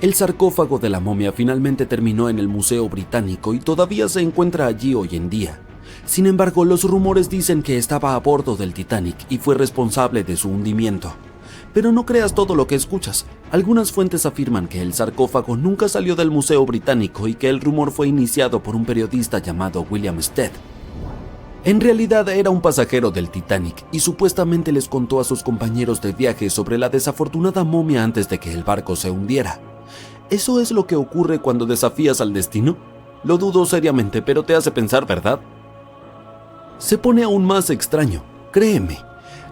El sarcófago de la momia finalmente terminó en el Museo Británico y todavía se encuentra allí hoy en día. Sin embargo, los rumores dicen que estaba a bordo del Titanic y fue responsable de su hundimiento. Pero no creas todo lo que escuchas. Algunas fuentes afirman que el sarcófago nunca salió del Museo Británico y que el rumor fue iniciado por un periodista llamado William Stead. En realidad era un pasajero del Titanic y supuestamente les contó a sus compañeros de viaje sobre la desafortunada momia antes de que el barco se hundiera. ¿Eso es lo que ocurre cuando desafías al destino? Lo dudo seriamente, pero te hace pensar, ¿verdad? Se pone aún más extraño, créeme.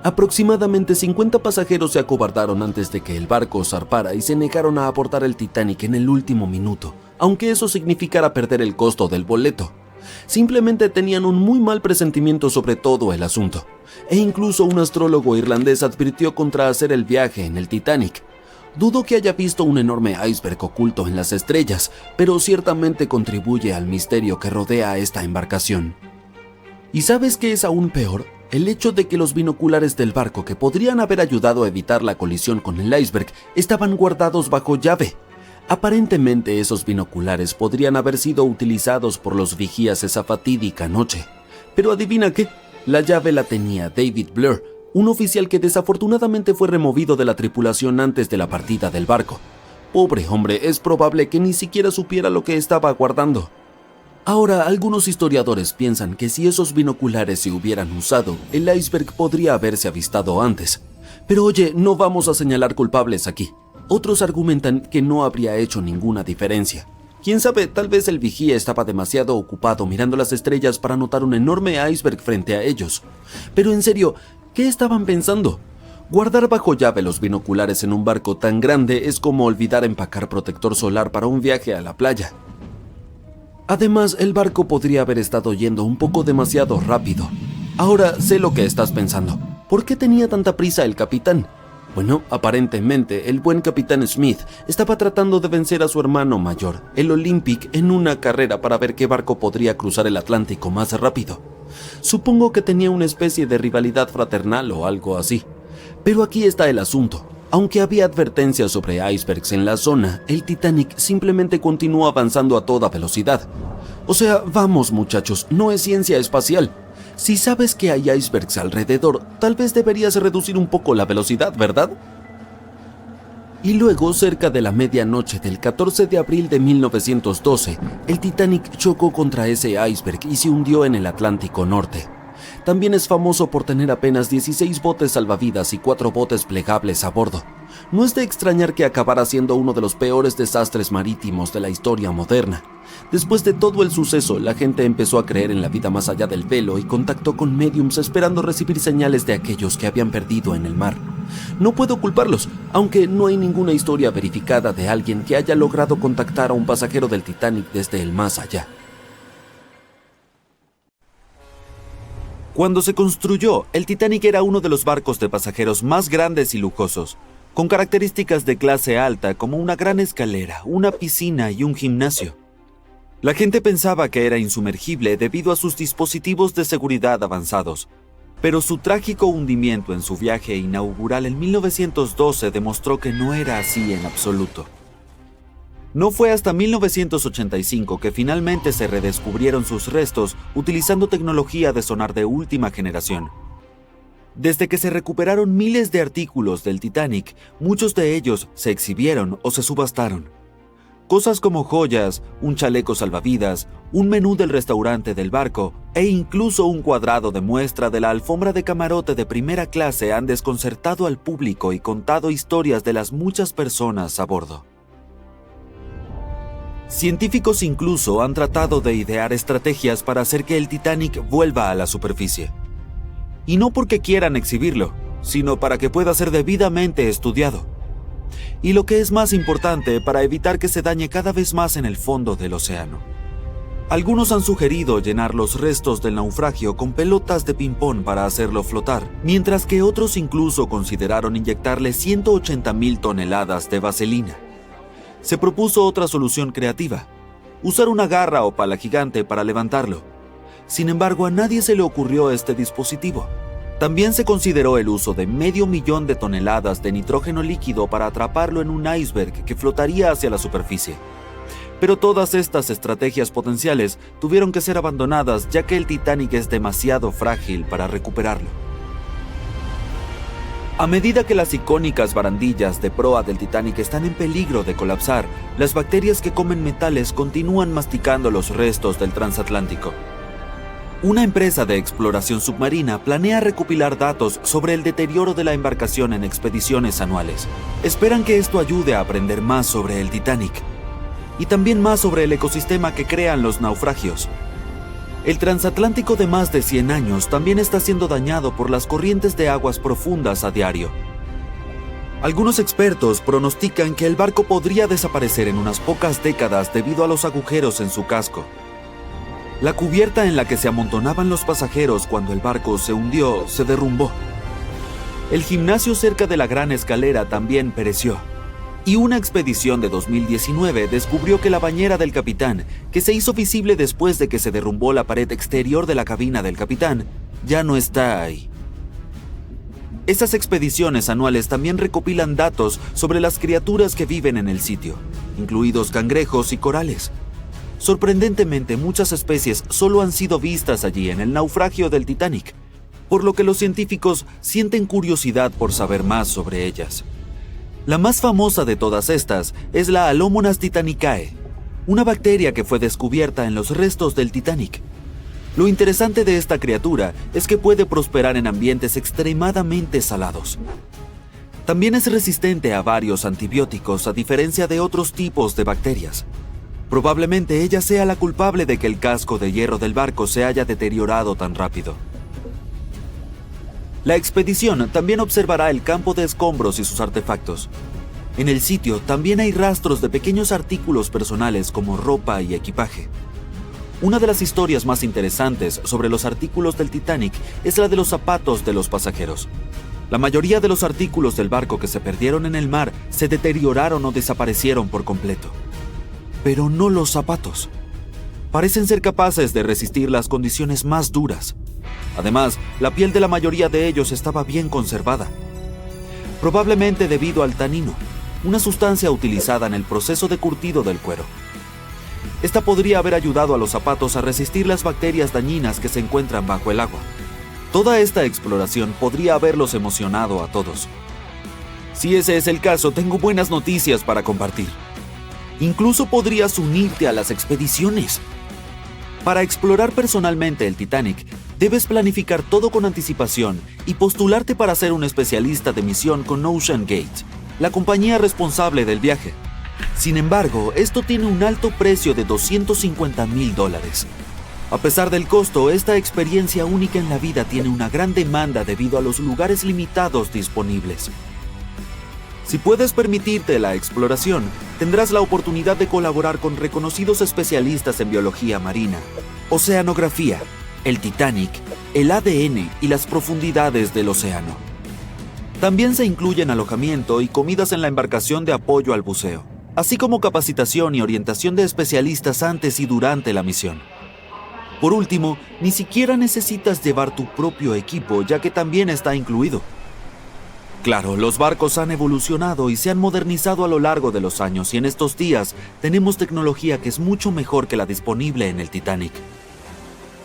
Aproximadamente 50 pasajeros se acobardaron antes de que el barco zarpara y se negaron a abortar el Titanic en el último minuto, aunque eso significara perder el costo del boleto. Simplemente tenían un muy mal presentimiento sobre todo el asunto, e incluso un astrólogo irlandés advirtió contra hacer el viaje en el Titanic. Dudo que haya visto un enorme iceberg oculto en las estrellas, pero ciertamente contribuye al misterio que rodea a esta embarcación. ¿Y sabes qué es aún peor? El hecho de que los binoculares del barco que podrían haber ayudado a evitar la colisión con el iceberg estaban guardados bajo llave. Aparentemente esos binoculares podrían haber sido utilizados por los vigías esa fatídica noche. Pero adivina qué, la llave la tenía David Blair, un oficial que desafortunadamente fue removido de la tripulación antes de la partida del barco. Pobre hombre, es probable que ni siquiera supiera lo que estaba guardando. Ahora, algunos historiadores piensan que si esos binoculares se hubieran usado, el iceberg podría haberse avistado antes. Pero oye, no vamos a señalar culpables aquí. Otros argumentan que no habría hecho ninguna diferencia. Quién sabe, tal vez el vigía estaba demasiado ocupado mirando las estrellas para notar un enorme iceberg frente a ellos. Pero en serio, ¿qué estaban pensando? Guardar bajo llave los binoculares en un barco tan grande es como olvidar empacar protector solar para un viaje a la playa. Además, el barco podría haber estado yendo un poco demasiado rápido. Ahora sé lo que estás pensando. ¿Por qué tenía tanta prisa el capitán? Bueno, aparentemente, el buen capitán Smith estaba tratando de vencer a su hermano mayor, el Olympic, en una carrera para ver qué barco podría cruzar el Atlántico más rápido. Supongo que tenía una especie de rivalidad fraternal o algo así. Pero aquí está el asunto. Aunque había advertencias sobre icebergs en la zona, el Titanic simplemente continuó avanzando a toda velocidad. O sea, vamos muchachos, no es ciencia espacial. Si sabes que hay icebergs alrededor, tal vez deberías reducir un poco la velocidad, ¿verdad? Y luego, cerca de la medianoche del 14 de abril de 1912, el Titanic chocó contra ese iceberg y se hundió en el Atlántico Norte. También es famoso por tener apenas 16 botes salvavidas y 4 botes plegables a bordo. No es de extrañar que acabara siendo uno de los peores desastres marítimos de la historia moderna. Después de todo el suceso, la gente empezó a creer en la vida más allá del velo y contactó con médiums esperando recibir señales de aquellos que habían perdido en el mar. No puedo culparlos, aunque no hay ninguna historia verificada de alguien que haya logrado contactar a un pasajero del Titanic desde el más allá. Cuando se construyó, el Titanic era uno de los barcos de pasajeros más grandes y lujosos, con características de clase alta como una gran escalera, una piscina y un gimnasio. La gente pensaba que era insumergible debido a sus dispositivos de seguridad avanzados, pero su trágico hundimiento en su viaje inaugural en 1912 demostró que no era así en absoluto. No fue hasta 1985 que finalmente se redescubrieron sus restos utilizando tecnología de sonar de última generación. Desde que se recuperaron miles de artículos del Titanic, muchos de ellos se exhibieron o se subastaron. Cosas como joyas, un chaleco salvavidas, un menú del restaurante del barco e incluso un cuadrado de muestra de la alfombra de camarote de primera clase han desconcertado al público y contado historias de las muchas personas a bordo. Científicos incluso han tratado de idear estrategias para hacer que el Titanic vuelva a la superficie. Y no porque quieran exhibirlo, sino para que pueda ser debidamente estudiado. Y lo que es más importante, para evitar que se dañe cada vez más en el fondo del océano. Algunos han sugerido llenar los restos del naufragio con pelotas de ping-pong para hacerlo flotar, mientras que otros incluso consideraron inyectarle 180,000 toneladas de vaselina. Se propuso otra solución creativa: usar una garra o pala gigante para levantarlo. Sin embargo, a nadie se le ocurrió este dispositivo. También se consideró el uso de 500,000 de toneladas de nitrógeno líquido para atraparlo en un iceberg que flotaría hacia la superficie. Pero todas estas estrategias potenciales tuvieron que ser abandonadas, ya que el Titanic es demasiado frágil para recuperarlo. A medida que las icónicas barandillas de proa del Titanic están en peligro de colapsar, las bacterias que comen metales continúan masticando los restos del transatlántico. Una empresa de exploración submarina planea recopilar datos sobre el deterioro de la embarcación en expediciones anuales. Esperan que esto ayude a aprender más sobre el Titanic y también más sobre el ecosistema que crean los naufragios. El transatlántico de más de 100 años también está siendo dañado por las corrientes de aguas profundas a diario. Algunos expertos pronostican que el barco podría desaparecer en unas pocas décadas debido a los agujeros en su casco. La cubierta en la que se amontonaban los pasajeros cuando el barco se hundió se derrumbó. El gimnasio cerca de la gran escalera también pereció. Y una expedición de 2019 descubrió que la bañera del capitán, que se hizo visible después de que se derrumbó la pared exterior de la cabina del capitán, ya no está ahí. Esas expediciones anuales también recopilan datos sobre las criaturas que viven en el sitio, incluidos cangrejos y corales. Sorprendentemente, muchas especies solo han sido vistas allí en el naufragio del Titanic, por lo que los científicos sienten curiosidad por saber más sobre ellas. La más famosa de todas estas es la Alomonas titanicae, una bacteria que fue descubierta en los restos del Titanic. Lo interesante de esta criatura es que puede prosperar en ambientes extremadamente salados. También es resistente a varios antibióticos, a diferencia de otros tipos de bacterias. Probablemente ella sea la culpable de que el casco de hierro del barco se haya deteriorado tan rápido. La expedición también observará el campo de escombros y sus artefactos. En el sitio también hay rastros de pequeños artículos personales como ropa y equipaje. Una de las historias más interesantes sobre los artículos del Titanic es la de los zapatos de los pasajeros. La mayoría de los artículos del barco que se perdieron en el mar se deterioraron o desaparecieron por completo. Pero no los zapatos. Parecen ser capaces de resistir las condiciones más duras. Además, la piel de la mayoría de ellos estaba bien conservada. Probablemente debido al tanino, una sustancia utilizada en el proceso de curtido del cuero. Esta podría haber ayudado a los zapatos a resistir las bacterias dañinas que se encuentran bajo el agua. Toda esta exploración podría haberlos emocionado a todos. Si ese es el caso, tengo buenas noticias para compartir. Incluso podrías unirte a las expediciones. Para explorar personalmente el Titanic, debes planificar todo con anticipación y postularte para ser un especialista de misión con OceanGate, la compañía responsable del viaje. Sin embargo, esto tiene un alto precio de $250,000. A pesar del costo, esta experiencia única en la vida tiene una gran demanda debido a los lugares limitados disponibles. Si puedes permitirte la exploración, tendrás la oportunidad de colaborar con reconocidos especialistas en biología marina, oceanografía, el Titanic el ADN y las profundidades del océano. También se incluyen alojamiento y comidas en la embarcación de apoyo al buceo, así como capacitación y orientación de especialistas antes y durante la misión. Por último, ni siquiera necesitas llevar tu propio equipo, ya que también está incluido. Claro, los barcos han evolucionado y se han modernizado a lo largo de los años, y en estos días tenemos tecnología que es mucho mejor que la disponible en el Titanic.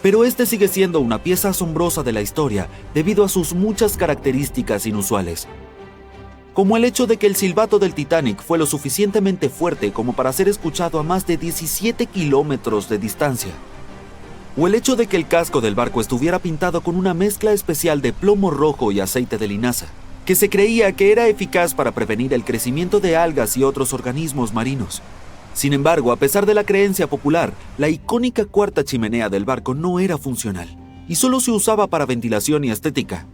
Pero este sigue siendo una pieza asombrosa de la historia debido a sus muchas características inusuales. Como el hecho de que el silbato del Titanic fue lo suficientemente fuerte como para ser escuchado a más de 17 kilómetros de distancia. O el hecho de que el casco del barco estuviera pintado con una mezcla especial de plomo rojo y aceite de linaza, que se creía que era eficaz para prevenir el crecimiento de algas y otros organismos marinos. Sin embargo, a pesar de la creencia popular, la icónica cuarta chimenea del barco no era funcional y solo se usaba para ventilación y estética.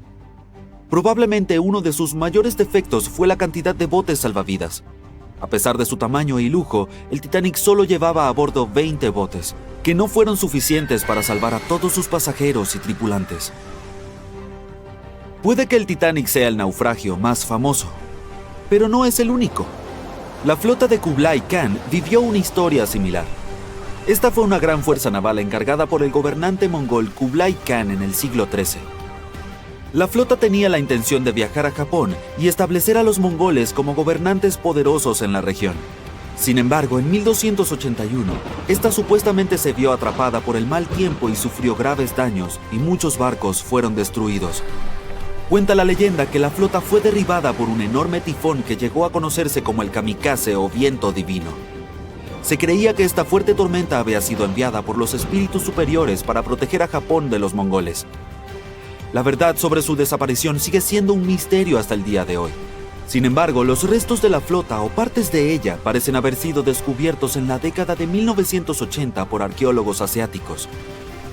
Probablemente uno de sus mayores defectos fue la cantidad de botes salvavidas. A pesar de su tamaño y lujo, el Titanic solo llevaba a bordo 20 botes, que no fueron suficientes para salvar a todos sus pasajeros y tripulantes. Puede que el Titanic sea el naufragio más famoso, pero no es el único. La flota de Kublai Khan vivió una historia similar. Esta fue una gran fuerza naval encargada por el gobernante mongol Kublai Khan en el siglo XIII. La flota tenía la intención de viajar a Japón y establecer a los mongoles como gobernantes poderosos en la región. Sin embargo, en 1281, esta supuestamente se vio atrapada por el mal tiempo y sufrió graves daños, y muchos barcos fueron destruidos. Cuenta la leyenda que la flota fue derribada por un enorme tifón que llegó a conocerse como el kamikaze o viento divino. Se creía que esta fuerte tormenta había sido enviada por los espíritus superiores para proteger a Japón de los mongoles. La verdad sobre su desaparición sigue siendo un misterio hasta el día de hoy. Sin embargo, los restos de la flota o partes de ella parecen haber sido descubiertos en la década de 1980 por arqueólogos asiáticos.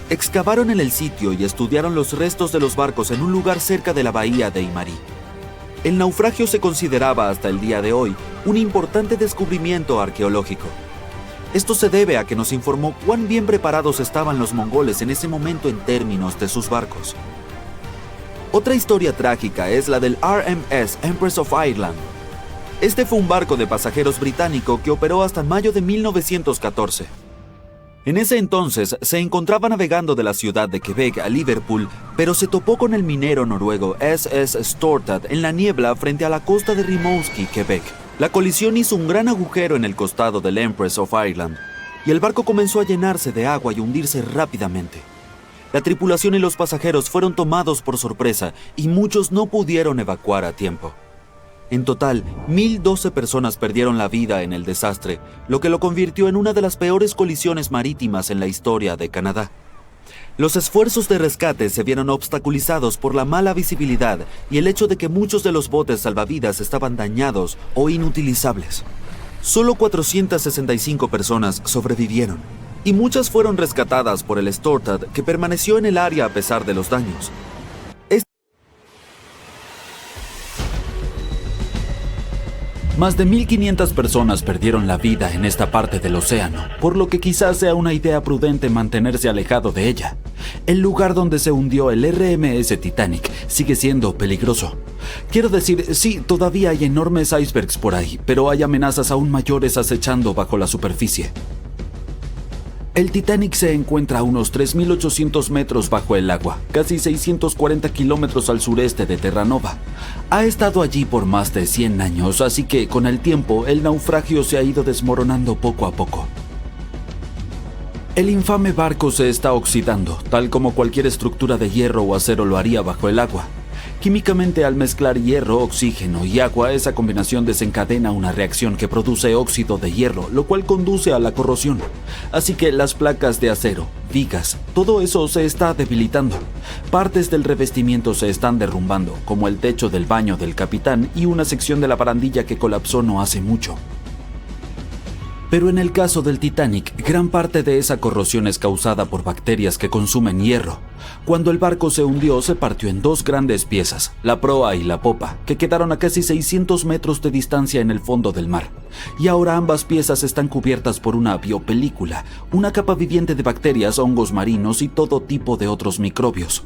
Excavaron en el sitio y estudiaron los restos de los barcos en un lugar cerca de la bahía de Imari. El naufragio se consideraba hasta el día de hoy un importante descubrimiento arqueológico. Esto se debe a que nos informó cuán bien preparados estaban los mongoles en ese momento en términos de sus barcos. Otra historia trágica es la del RMS Empress of Ireland. Este fue un barco de pasajeros británico que operó hasta mayo de 1914. En ese entonces se encontraba navegando de la ciudad de Quebec a Liverpool, pero se topó con el minero noruego SS Stortad en la niebla frente a la costa de Rimouski, Quebec. La colisión hizo un gran agujero en el costado del Empress of Ireland, y el barco comenzó a llenarse de agua y hundirse rápidamente. La tripulación y los pasajeros fueron tomados por sorpresa y muchos no pudieron evacuar a tiempo. En total, 1,012 personas perdieron la vida en el desastre, lo que lo convirtió en una de las peores colisiones marítimas en la historia de Canadá. Los esfuerzos de rescate se vieron obstaculizados por la mala visibilidad y el hecho de que muchos de los botes salvavidas estaban dañados o inutilizables. Solo 465 personas sobrevivieron, y muchas fueron rescatadas por el Stortad, que permaneció en el área a pesar de los daños. Más de 1,500 personas perdieron la vida en esta parte del océano, por lo que quizás sea una idea prudente mantenerse alejado de ella. El lugar donde se hundió el RMS Titanic sigue siendo peligroso. Quiero decir, sí, todavía hay enormes icebergs por ahí, pero hay amenazas aún mayores acechando bajo la superficie. El Titanic se encuentra a unos 3.800 metros bajo el agua, casi 640 kilómetros al sureste de Terranova. Ha estado allí por más de 100 años, así que con el tiempo el naufragio se ha ido desmoronando poco a poco. El infame barco se está oxidando, tal como cualquier estructura de hierro o acero lo haría bajo el agua. Químicamente, al mezclar hierro, oxígeno y agua, esa combinación desencadena una reacción que produce óxido de hierro, lo cual conduce a la corrosión. Así que las placas de acero, vigas, todo eso se está debilitando. Partes del revestimiento se están derrumbando, como el techo del baño del capitán y una sección de la barandilla que colapsó no hace mucho. Pero en el caso del Titanic, gran parte de esa corrosión es causada por bacterias que consumen hierro. Cuando el barco se hundió, se partió en dos grandes piezas, la proa y la popa, que quedaron a casi 600 metros de distancia en el fondo del mar. Y ahora ambas piezas están cubiertas por una biopelícula, una capa viviente de bacterias, hongos marinos y todo tipo de otros microbios.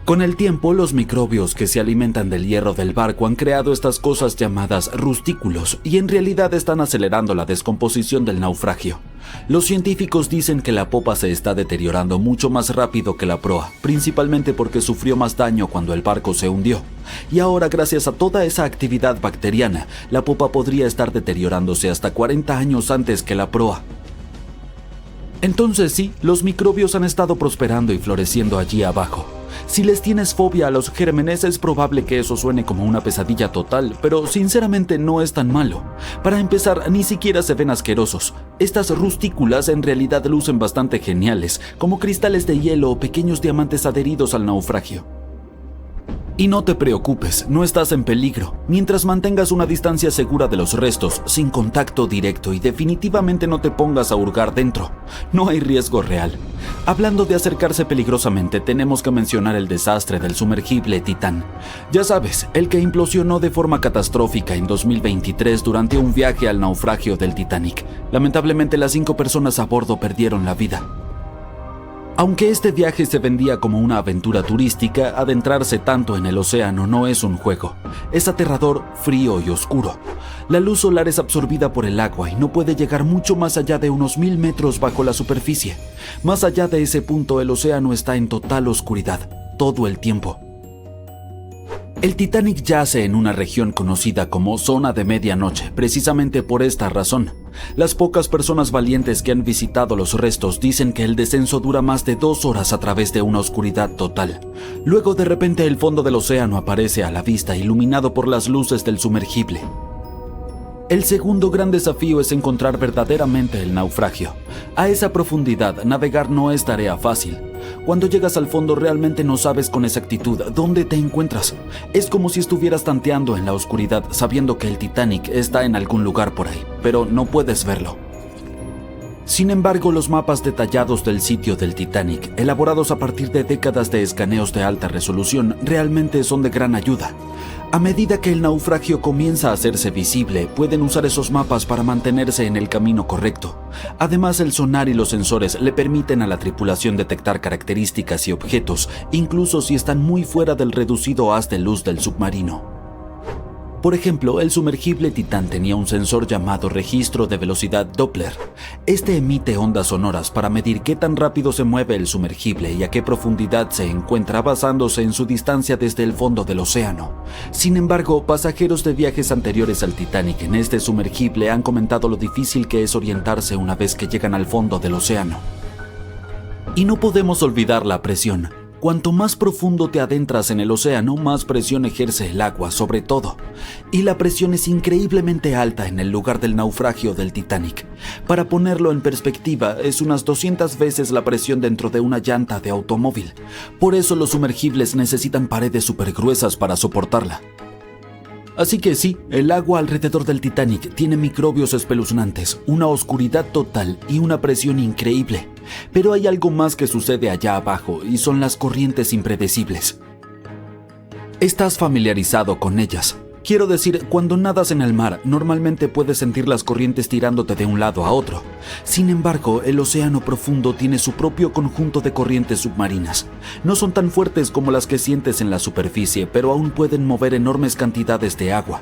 Con el tiempo, los microbios que se alimentan del hierro del barco han creado estas cosas llamadas rustículos y en realidad están acelerando la descomposición del naufragio. Los científicos dicen que la popa se está deteriorando mucho más rápido que la proa, principalmente porque sufrió más daño cuando el barco se hundió. Y ahora, gracias a toda esa actividad bacteriana, la popa podría estar deteriorándose hasta 40 años antes que la proa. Entonces sí, los microbios han estado prosperando y floreciendo allí abajo. Si les tienes fobia a los gérmenes, es probable que eso suene como una pesadilla total, pero sinceramente no es tan malo. Para empezar, ni siquiera se ven asquerosos. Estas rustículas en realidad lucen bastante geniales, como cristales de hielo o pequeños diamantes adheridos al naufragio. Y no te preocupes, no estás en peligro, mientras mantengas una distancia segura de los restos, sin contacto directo y definitivamente no te pongas a hurgar dentro. No hay riesgo real. Hablando de acercarse peligrosamente, tenemos que mencionar el desastre del sumergible Titán. Ya sabes, el que implosionó de forma catastrófica en 2023 durante un viaje al naufragio del Titanic. Lamentablemente, las 5 personas a bordo perdieron la vida. Aunque este viaje se vendía como una aventura turística, adentrarse tanto en el océano no es un juego. Es aterrador, frío y oscuro. La luz solar es absorbida por el agua y no puede llegar mucho más allá de unos 1000 metros bajo la superficie. Más allá de ese punto, el océano está en total oscuridad, todo el tiempo. El Titanic yace en una región conocida como Zona de Medianoche, precisamente por esta razón. Las pocas personas valientes que han visitado los restos dicen que el descenso dura más de 2 horas a través de una oscuridad total. Luego, de repente, el fondo del océano aparece a la vista, iluminado por las luces del sumergible. El segundo gran desafío es encontrar verdaderamente el naufragio. A esa profundidad, navegar no es tarea fácil. Cuando llegas al fondo realmente no sabes con exactitud dónde te encuentras. Es como si estuvieras tanteando en la oscuridad sabiendo que el Titanic está en algún lugar por ahí, pero no puedes verlo. Sin embargo, los mapas detallados del sitio del Titanic, elaborados a partir de décadas de escaneos de alta resolución, realmente son de gran ayuda. A medida que el naufragio comienza a hacerse visible, pueden usar esos mapas para mantenerse en el camino correcto. Además, el sonar y los sensores le permiten a la tripulación detectar características y objetos, incluso si están muy fuera del reducido haz de luz del submarino. Por ejemplo, el sumergible Titán tenía un sensor llamado registro de velocidad Doppler. Este emite ondas sonoras para medir qué tan rápido se mueve el sumergible y a qué profundidad se encuentra basándose en su distancia desde el fondo del océano. Sin embargo, pasajeros de viajes anteriores al Titanic en este sumergible han comentado lo difícil que es orientarse una vez que llegan al fondo del océano. Y no podemos olvidar la presión. Cuanto más profundo te adentras en el océano, más presión ejerce el agua sobre todo. Y la presión es increíblemente alta en el lugar del naufragio del Titanic. Para ponerlo en perspectiva, es unas 200 veces la presión dentro de una llanta de automóvil. Por eso los sumergibles necesitan paredes súper gruesas para soportarla. Así que sí, el agua alrededor del Titanic tiene microbios espeluznantes, una oscuridad total y una presión increíble. Pero hay algo más que sucede allá abajo y son las corrientes impredecibles. Estás familiarizado con ellas. Quiero decir, cuando nadas en el mar, normalmente puedes sentir las corrientes tirándote de un lado a otro. Sin embargo, el océano profundo tiene su propio conjunto de corrientes submarinas. No son tan fuertes como las que sientes en la superficie, pero aún pueden mover enormes cantidades de agua.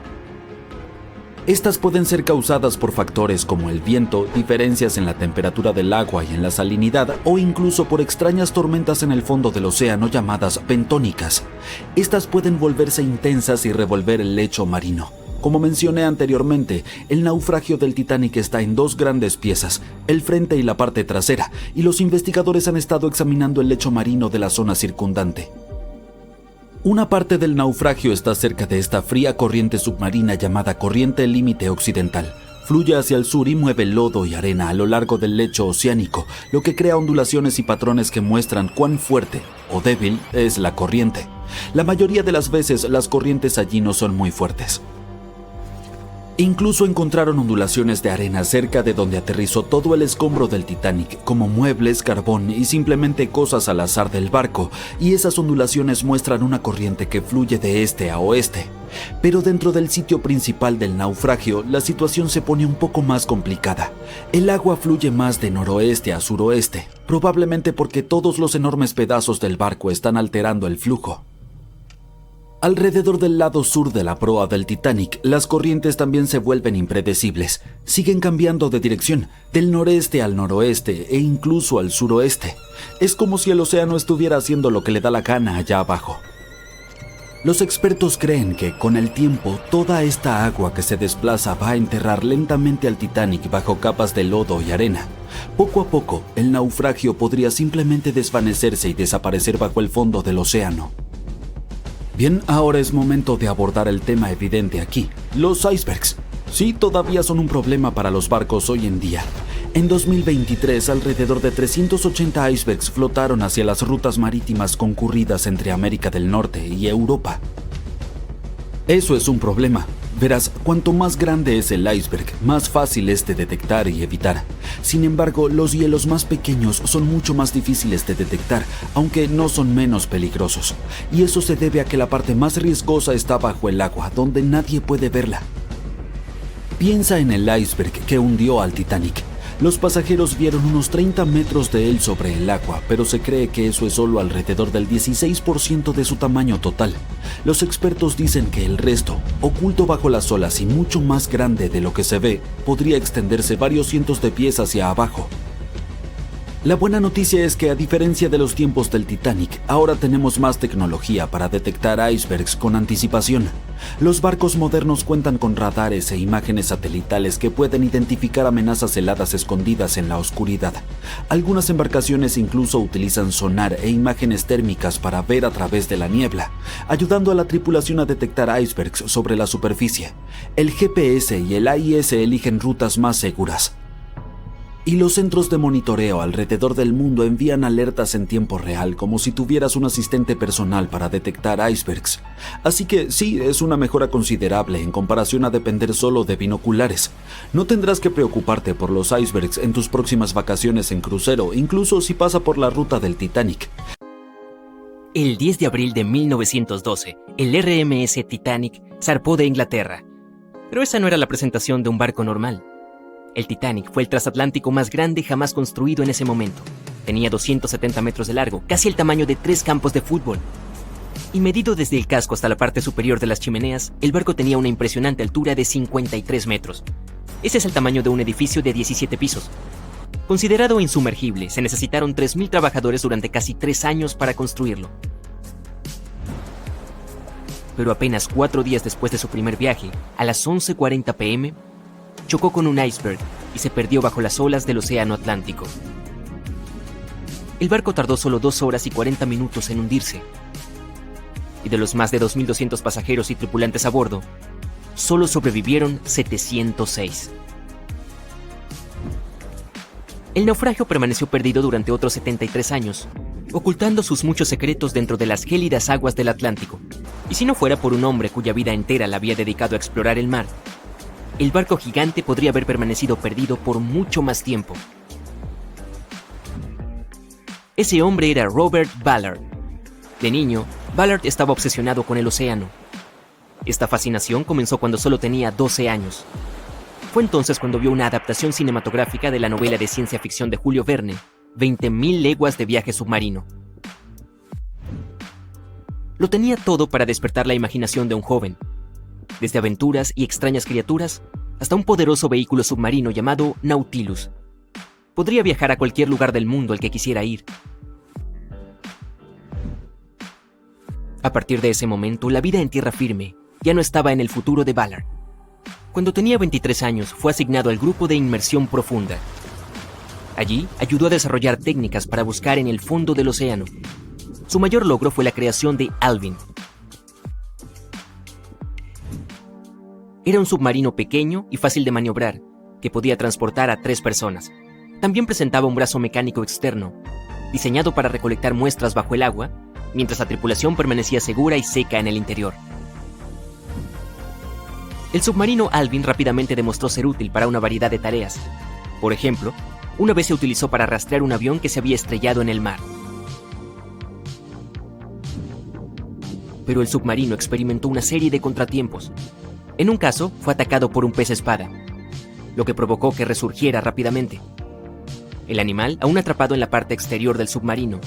Estas pueden ser causadas por factores como el viento, diferencias en la temperatura del agua y en la salinidad, o incluso por extrañas tormentas en el fondo del océano llamadas bentónicas. Estas pueden volverse intensas y revolver el lecho marino. Como mencioné anteriormente, el naufragio del Titanic está en 2 grandes piezas, el frente y la parte trasera, y los investigadores han estado examinando el lecho marino de la zona circundante. Una parte del naufragio está cerca de esta fría corriente submarina llamada corriente límite occidental. Fluye hacia el sur y mueve lodo y arena a lo largo del lecho oceánico, lo que crea ondulaciones y patrones que muestran cuán fuerte o débil es la corriente. La mayoría de las veces las corrientes allí no son muy fuertes. Incluso encontraron ondulaciones de arena cerca de donde aterrizó todo el escombro del Titanic, como muebles, carbón y simplemente cosas al azar del barco, y esas ondulaciones muestran una corriente que fluye de este a oeste. Pero dentro del sitio principal del naufragio, la situación se pone un poco más complicada. El agua fluye más de noroeste a suroeste, probablemente porque todos los enormes pedazos del barco están alterando el flujo. Alrededor del lado sur de la proa del Titanic, las corrientes también se vuelven impredecibles. Siguen cambiando de dirección, del noreste al noroeste e incluso al suroeste. Es como si el océano estuviera haciendo lo que le da la gana allá abajo. Los expertos creen que, con el tiempo, toda esta agua que se desplaza va a enterrar lentamente al Titanic bajo capas de lodo y arena. Poco a poco, el naufragio podría simplemente desvanecerse y desaparecer bajo el fondo del océano. Bien, ahora es momento de abordar el tema evidente aquí, los icebergs. Sí, todavía son un problema para los barcos hoy en día. En 2023, alrededor de 380 icebergs flotaron hacia las rutas marítimas concurridas entre América del Norte y Europa. Eso es un problema. Verás, cuanto más grande es el iceberg, más fácil es de detectar y evitar. Sin embargo, los hielos más pequeños son mucho más difíciles de detectar, aunque no son menos peligrosos. Y eso se debe a que la parte más riesgosa está bajo el agua, donde nadie puede verla. Piensa en el iceberg que hundió al Titanic. Los pasajeros vieron unos 30 metros de él sobre el agua, pero se cree que eso es solo alrededor del 16% de su tamaño total. Los expertos dicen que el resto, oculto bajo las olas y mucho más grande de lo que se ve, podría extenderse varios cientos de pies hacia abajo. La buena noticia es que, a diferencia de los tiempos del Titanic, ahora tenemos más tecnología para detectar icebergs con anticipación. Los barcos modernos cuentan con radares e imágenes satelitales que pueden identificar amenazas heladas escondidas en la oscuridad. Algunas embarcaciones incluso utilizan sonar e imágenes térmicas para ver a través de la niebla, ayudando a la tripulación a detectar icebergs sobre la superficie. El GPS y el AIS eligen rutas más seguras. Y los centros de monitoreo alrededor del mundo envían alertas en tiempo real, como si tuvieras un asistente personal para detectar icebergs. Así que sí, es una mejora considerable en comparación a depender solo de binoculares. No tendrás que preocuparte por los icebergs en tus próximas vacaciones en crucero, incluso si pasa por la ruta del Titanic. El 10 de abril de 1912, el RMS Titanic zarpó de Inglaterra. Pero esa no era la presentación de un barco normal. El Titanic fue el transatlántico más grande jamás construido en ese momento. Tenía 270 metros de largo, casi el tamaño de 3 campos de fútbol. Y medido desde el casco hasta la parte superior de las chimeneas, el barco tenía una impresionante altura de 53 metros. Ese es el tamaño de un edificio de 17 pisos. Considerado insumergible, se necesitaron 3.000 trabajadores durante casi 3 años para construirlo. Pero apenas 4 días después de su primer viaje, a las 11:40 p.m., chocó con un iceberg y se perdió bajo las olas del océano Atlántico. El barco tardó solo 2 horas y 40 minutos en hundirse. Y de los más de 2.200 pasajeros y tripulantes a bordo, solo sobrevivieron 706. El naufragio permaneció perdido durante otros 73 años, ocultando sus muchos secretos dentro de las gélidas aguas del Atlántico. Y si no fuera por un hombre cuya vida entera la había dedicado a explorar el mar, el barco gigante podría haber permanecido perdido por mucho más tiempo. Ese hombre era Robert Ballard. De niño, Ballard estaba obsesionado con el océano. Esta fascinación comenzó cuando solo tenía 12 años. Fue entonces cuando vio una adaptación cinematográfica de la novela de ciencia ficción de Julio Verne, 20.000 leguas de viaje submarino. Lo tenía todo para despertar la imaginación de un joven. Desde aventuras y extrañas criaturas, hasta un poderoso vehículo submarino llamado Nautilus. Podría viajar a cualquier lugar del mundo al que quisiera ir. A partir de ese momento, la vida en tierra firme ya no estaba en el futuro de Ballard. Cuando tenía 23 años, fue asignado al grupo de inmersión profunda. Allí, ayudó a desarrollar técnicas para buscar en el fondo del océano. Su mayor logro fue la creación de Alvin. Era un submarino pequeño y fácil de maniobrar, que podía transportar a 3 personas. También presentaba un brazo mecánico externo, diseñado para recolectar muestras bajo el agua, mientras la tripulación permanecía segura y seca en el interior. El submarino Alvin rápidamente demostró ser útil para una variedad de tareas. Por ejemplo, una vez se utilizó para rastrear un avión que se había estrellado en el mar. Pero el submarino experimentó una serie de contratiempos. En un caso, fue atacado por un pez espada, lo que provocó que resurgiera rápidamente. El animal, aún atrapado en la parte exterior del submarino,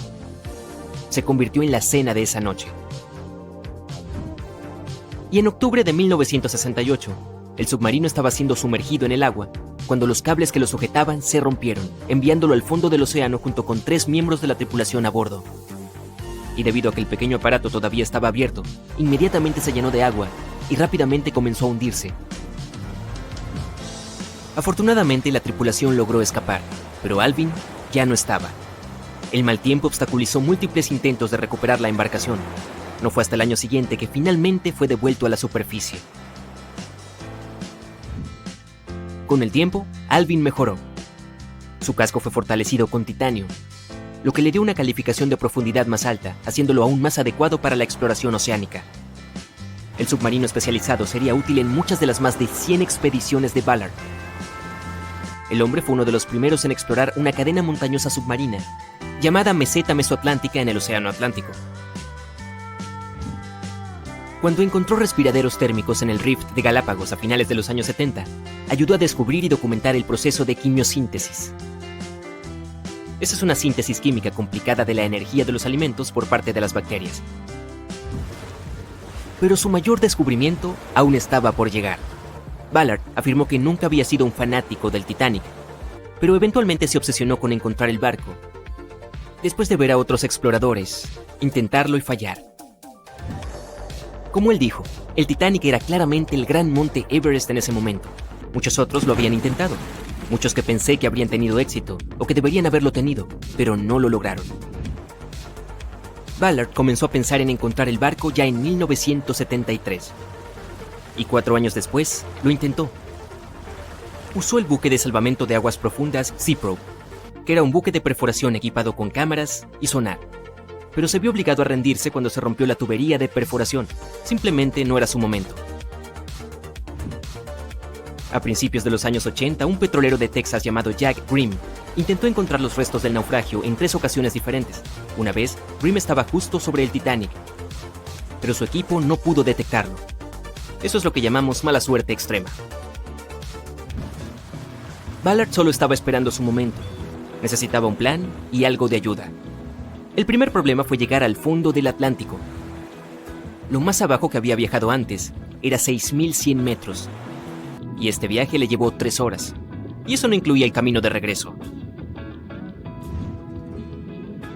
se convirtió en la cena de esa noche. Y en octubre de 1968, el submarino estaba siendo sumergido en el agua cuando los cables que lo sujetaban se rompieron, enviándolo al fondo del océano junto con 3 miembros de la tripulación a bordo. Y debido a que el pequeño aparato todavía estaba abierto, inmediatamente se llenó de agua y rápidamente comenzó a hundirse. Afortunadamente, la tripulación logró escapar, pero Alvin ya no estaba. El mal tiempo obstaculizó múltiples intentos de recuperar la embarcación. No fue hasta el año siguiente que finalmente fue devuelto a la superficie. Con el tiempo, Alvin mejoró. Su casco fue fortalecido con titanio, lo que le dio una calificación de profundidad más alta, haciéndolo aún más adecuado para la exploración oceánica. El submarino especializado sería útil en muchas de las más de 100 expediciones de Ballard. El hombre fue uno de los primeros en explorar una cadena montañosa submarina, llamada Meseta Mesoatlántica en el Océano Atlántico. Cuando encontró respiraderos térmicos en el Rift de Galápagos a finales de los años 70, ayudó a descubrir y documentar el proceso de quimiosíntesis. Esa es una síntesis química complicada de la energía de los alimentos por parte de las bacterias. Pero su mayor descubrimiento aún estaba por llegar. Ballard afirmó que nunca había sido un fanático del Titanic, pero eventualmente se obsesionó con encontrar el barco, después de ver a otros exploradores intentarlo y fallar. Como él dijo, el Titanic era claramente el gran monte Everest en ese momento. Muchos otros lo habían intentado, muchos que pensé que habrían tenido éxito o que deberían haberlo tenido, pero no lo lograron. Ballard comenzó a pensar en encontrar el barco ya en 1973. Y 4 años después, lo intentó. Usó el buque de salvamento de aguas profundas Seaprobe, que era un buque de perforación equipado con cámaras y sonar. Pero se vio obligado a rendirse cuando se rompió la tubería de perforación. Simplemente no era su momento. A principios de los años 80, un petrolero de Texas llamado Jack Grimm intentó encontrar los restos del naufragio en 3 ocasiones diferentes. Una vez, Grimm estaba justo sobre el Titanic, pero su equipo no pudo detectarlo. Eso es lo que llamamos mala suerte extrema. Ballard solo estaba esperando su momento. Necesitaba un plan y algo de ayuda. El primer problema fue llegar al fondo del Atlántico. Lo más abajo que había viajado antes era 6.100 metros. Y este viaje le llevó 3 horas. Y eso no incluía el camino de regreso.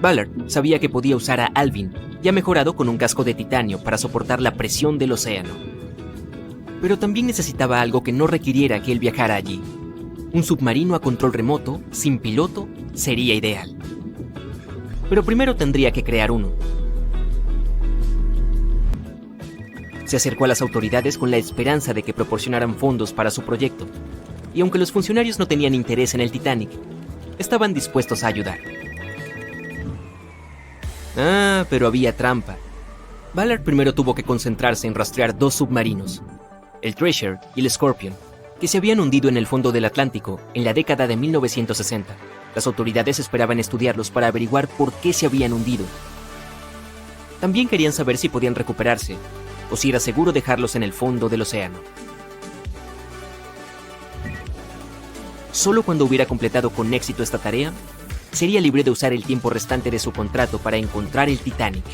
Ballard sabía que podía usar a Alvin, ya mejorado con un casco de titanio para soportar la presión del océano. Pero también necesitaba algo que no requiriera que él viajara allí. Un submarino a control remoto, sin piloto, sería ideal. Pero primero tendría que crear uno. Se acercó a las autoridades con la esperanza de que proporcionaran fondos para su proyecto, y aunque los funcionarios no tenían interés en el Titanic, estaban dispuestos a ayudar. Pero había trampa. Ballard primero tuvo que concentrarse en rastrear 2 submarinos, el Treasure y el Scorpion, que se habían hundido en el fondo del Atlántico en la década de 1960. Las autoridades esperaban estudiarlos para averiguar por qué se habían hundido. También querían saber si podían recuperarse, o si era seguro dejarlos en el fondo del océano. Solo cuando hubiera completado con éxito esta tarea, sería libre de usar el tiempo restante de su contrato para encontrar el Titanic.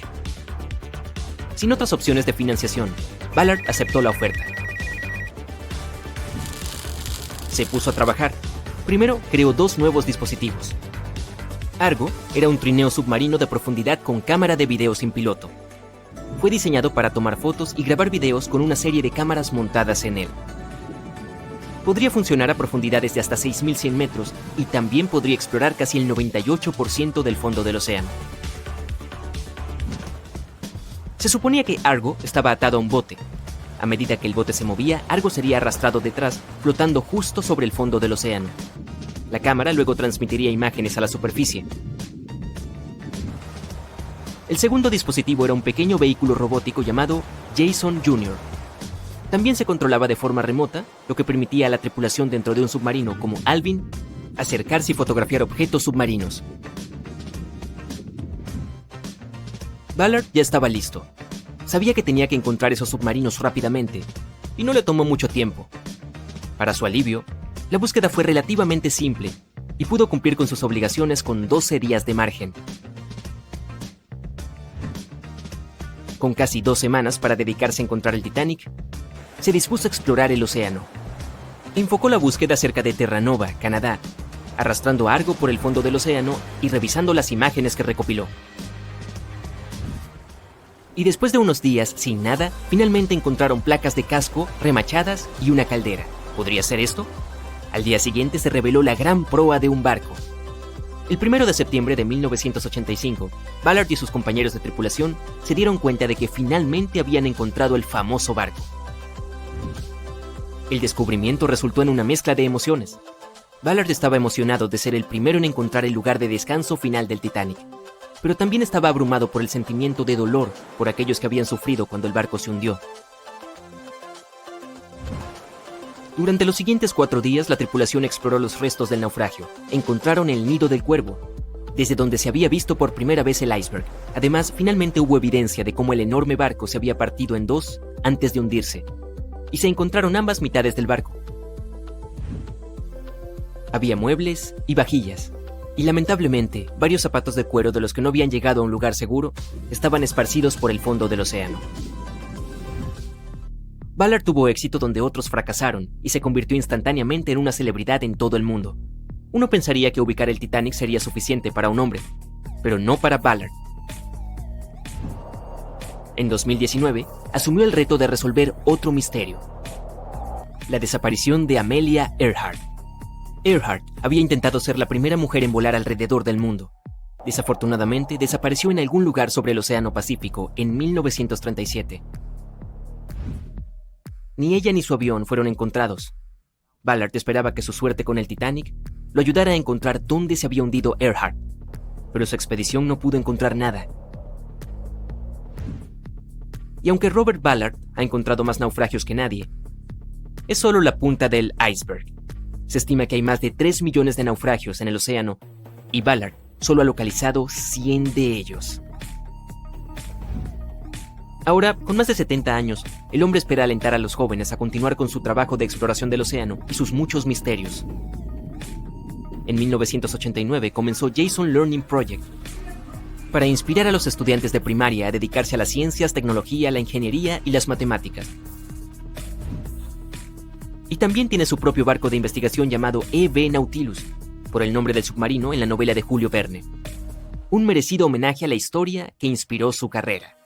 Sin otras opciones de financiación, Ballard aceptó la oferta. Se puso a trabajar. Primero, creó 2 nuevos dispositivos. Argo era un trineo submarino de profundidad con cámara de video sin piloto. Fue diseñado para tomar fotos y grabar videos con una serie de cámaras montadas en él. Podría funcionar a profundidades de hasta 6.100 metros y también podría explorar casi el 98% del fondo del océano. Se suponía que Argo estaba atado a un bote. A medida que el bote se movía, Argo sería arrastrado detrás, flotando justo sobre el fondo del océano. La cámara luego transmitiría imágenes a la superficie. El segundo dispositivo era un pequeño vehículo robótico llamado Jason Jr. También se controlaba de forma remota, lo que permitía a la tripulación dentro de un submarino como Alvin acercarse y fotografiar objetos submarinos. Ballard ya estaba listo. Sabía que tenía que encontrar esos submarinos rápidamente, y no le tomó mucho tiempo. Para su alivio, la búsqueda fue relativamente simple, y pudo cumplir con sus obligaciones con 12 días de margen. Con casi 2 semanas para dedicarse a encontrar el Titanic, se dispuso a explorar el océano. Enfocó la búsqueda cerca de Terranova, Canadá, arrastrando a Argo por el fondo del océano y revisando las imágenes que recopiló. Y después de unos días sin nada, finalmente encontraron placas de casco, remachadas y una caldera. ¿Podría ser esto? Al día siguiente se reveló la gran proa de un barco. El 1 de septiembre de 1985, Ballard y sus compañeros de tripulación se dieron cuenta de que finalmente habían encontrado el famoso barco. El descubrimiento resultó en una mezcla de emociones. Ballard estaba emocionado de ser el primero en encontrar el lugar de descanso final del Titanic, pero también estaba abrumado por el sentimiento de dolor por aquellos que habían sufrido cuando el barco se hundió. Durante los siguientes 4 días, la tripulación exploró los restos del naufragio. Encontraron el nido del cuervo, desde donde se había visto por primera vez el iceberg. Además, finalmente hubo evidencia de cómo el enorme barco se había partido en 2 antes de hundirse, y se encontraron ambas mitades del barco. Había muebles y vajillas, y lamentablemente, varios zapatos de cuero de los que no habían llegado a un lugar seguro estaban esparcidos por el fondo del océano. Ballard tuvo éxito donde otros fracasaron y se convirtió instantáneamente en una celebridad en todo el mundo. Uno pensaría que ubicar el Titanic sería suficiente para un hombre, pero no para Ballard. En 2019, asumió el reto de resolver otro misterio: la desaparición de Amelia Earhart. Earhart había intentado ser la primera mujer en volar alrededor del mundo. Desafortunadamente, desapareció en algún lugar sobre el Océano Pacífico en 1937. Ni ella ni su avión fueron encontrados. Ballard esperaba que su suerte con el Titanic lo ayudara a encontrar dónde se había hundido Earhart, pero su expedición no pudo encontrar nada. Y aunque Robert Ballard ha encontrado más naufragios que nadie, es solo la punta del iceberg. Se estima que hay más de 3 millones de naufragios en el océano, y Ballard solo ha localizado 100 de ellos. Ahora, con más de 70 años, el hombre espera alentar a los jóvenes a continuar con su trabajo de exploración del océano y sus muchos misterios. En 1989 comenzó Jason Learning Project, para inspirar a los estudiantes de primaria a dedicarse a las ciencias, tecnología, la ingeniería y las matemáticas. Y también tiene su propio barco de investigación llamado EV Nautilus, por el nombre del submarino en la novela de Julio Verne. Un merecido homenaje a la historia que inspiró su carrera.